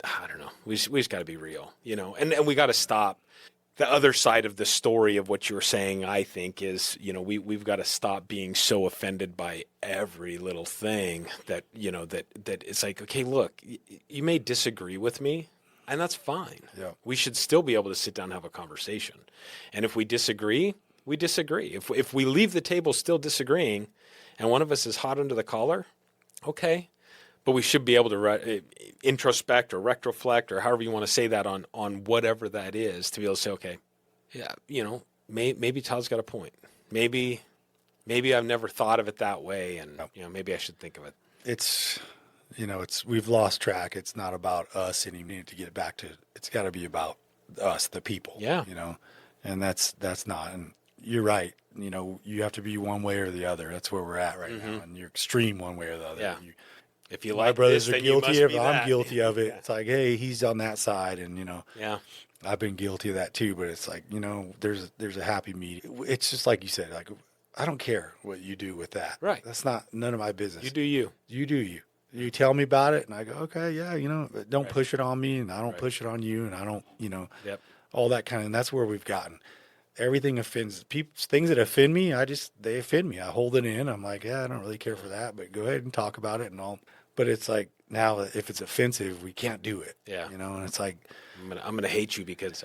I don't know. We just got to be real, and we got to stop. The other side of the story of what you were saying, I think, is, we've got to stop being so offended by every little thing that, that it's like, okay, look, you may disagree with me. And that's fine. Yeah. We should still be able to sit down and have a conversation. And if we disagree, we disagree. If we leave the table still disagreeing and one of us is hot under the collar, okay. But we should be able to introspect or retroflect or however you want to say that on whatever that is to be able to say, okay, maybe Todd's got a point. Maybe I've never thought of it that way. And, maybe I should think of it. It's... we've lost track. It's not about us anymore. To get it back to, it's got to be about us, the people. Yeah. And that's not. And you're right. You have to be one way or the other. That's where we're at right now. And you're extreme one way or the other. Yeah. If you my like brothers this, are then you guilty must of be it. that. I'm guilty of it. It's like, hey, he's on that side, and Yeah. I've been guilty of that too. But it's like, there's a happy medium. It's just like you said. Like, I don't care what you do with that. Right. That's not none of my business. You do you. You do you. You tell me about it, and I go, okay, yeah, but don't push it on me, and I don't push it on you, and I don't, Yep. all that kind of, and that's where we've gotten. Everything offends people. Things that offend me, they offend me. I hold it in. I'm like, I don't really care for that, but go ahead and talk about it and all. But it's like, now if it's offensive, we can't do it. Yeah. And it's like, I'm gonna hate you because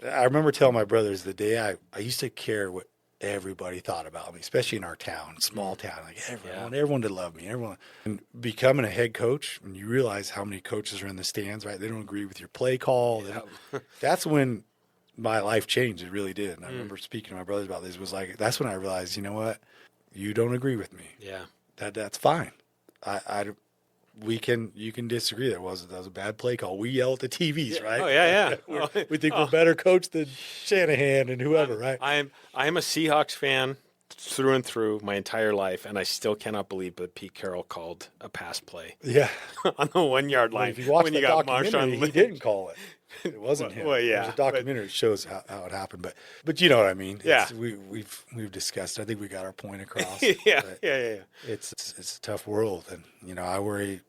I remember telling my brothers the day I used to care what everybody thought about me, especially in our town, small town. Like everyone did love me. Everyone. And becoming a head coach, when you realize how many coaches are in the stands, right? They don't agree with your play call. That's when my life changed. It really did. And I remember speaking to my brothers about this. Was like, that's when I realized, you know what? You don't agree with me. Yeah. That's fine. You can disagree. That was a bad play call. We yell at the TVs, right? Oh yeah. We think we're better coach than Shanahan and whoever, right? I am a Seahawks fan through and through my entire life, and I still cannot believe that Pete Carroll called a pass play Yeah. on the 1 yard line. If you watch when the you got documentary, Marshawn he Lynch. didn't call it. It wasn't him. Well, yeah, there's a documentary that shows how it happened, but you know what I mean. Yeah. We've discussed. I think we got our point across. Yeah. It's a tough world, and I worry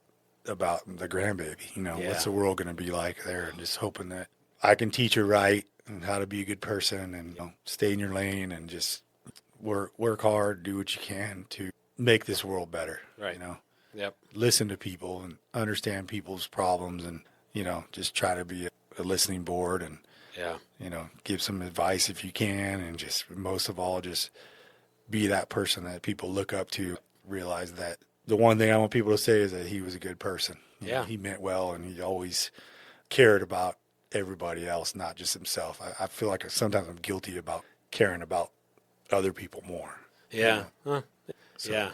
about the grandbaby. What's the world going to be like there, and just hoping that I can teach her right and how to be a good person, and stay in your lane and just work hard, do what you can to make this world better. Right. Yep. Listen to people and understand people's problems, and just try to be a listening board, and give some advice if you can, and just most of all just be that person that people look up to. Realize that the one thing I want people to say is that he was a good person. You know, Yeah. he meant well, and he always cared about everybody else, not just himself. I feel like sometimes I'm guilty about caring about other people more. Yeah. Huh. So, Yeah.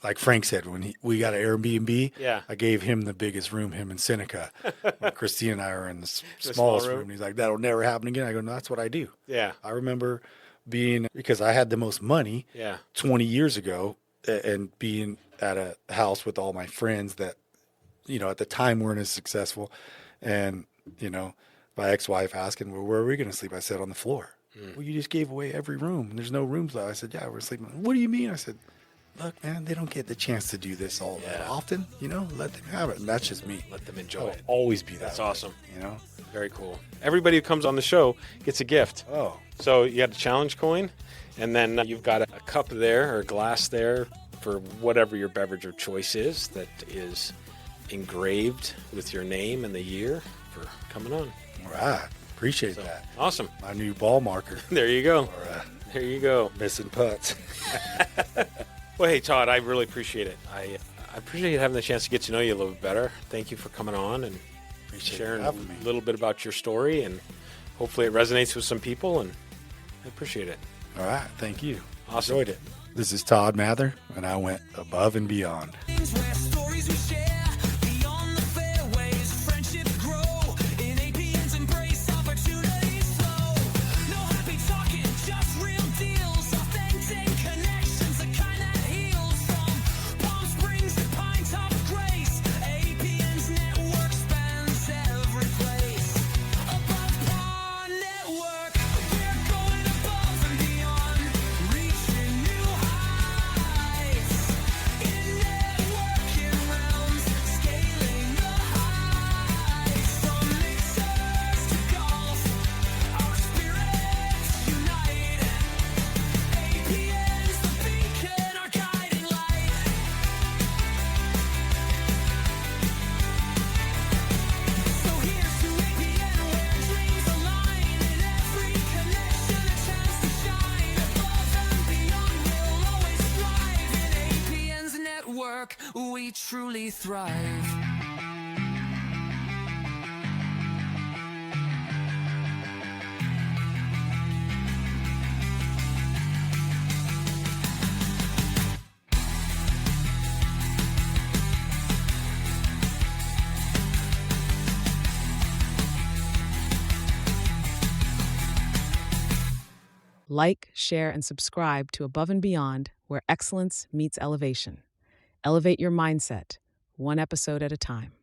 like Frank said, when we got an Airbnb, Yeah. I gave him the biggest room, him and Seneca. When Christine and I were in the small smallest room? room. He's like, that'll never happen again. I go, no, that's what I do. Yeah. I remember because I had the most money Yeah. 20 years ago and being at a house with all my friends that, you know, at the time weren't as successful. And, you know, my ex-wife asking, well, where are we going to sleep? I said, on the floor. Well, you just gave away every room and there's no rooms left. I said, yeah, we're sleeping. What do you mean? I said, look, man, they don't get the chance to do this all that often. You know, let them have it. And that's just me. Let them enjoy I'll it. always be that. That's way, awesome. You know? Very cool. Everybody who comes on the show gets a gift. Oh, So you got a challenge coin, and then you've got a cup there or a glass there for whatever your beverage of choice is that is engraved with your name and the year for coming on. all right. Appreciate that. Awesome. My new ball marker There you go. for There you go. missing putts. Well, hey, Todd, I really appreciate it. I appreciate having the chance to get to know you a little bit better. Thank you for coming on and Appreciate sharing you having me. a little bit about your story, and hopefully it resonates with some people, and I appreciate it. All right. Thank you. Awesome. Enjoyed it. This is Todd Mather, and I went above and beyond. Where stories we share beyond the fairways, friendships grow in APN's embrace, opportunities flow. No happy talking, just real deals, authentic connections, the kind that heals. From Palm Springs to Pine Top Grace, APN's network spans every place. Above Pond Network, we're going above and beyond, reaching new heights. In networking realms, scaling the heights. From mixers to golf, our spirits unite. APN's the beacon, our guiding light. So here's to APN, where dreams align. In every connection, a chance to shine. Above and beyond, we'll always strive. In APN's network, we truly thrive. Like, share, and subscribe to Above and Beyond, where excellence meets elevation. Elevate your mindset, one episode at a time.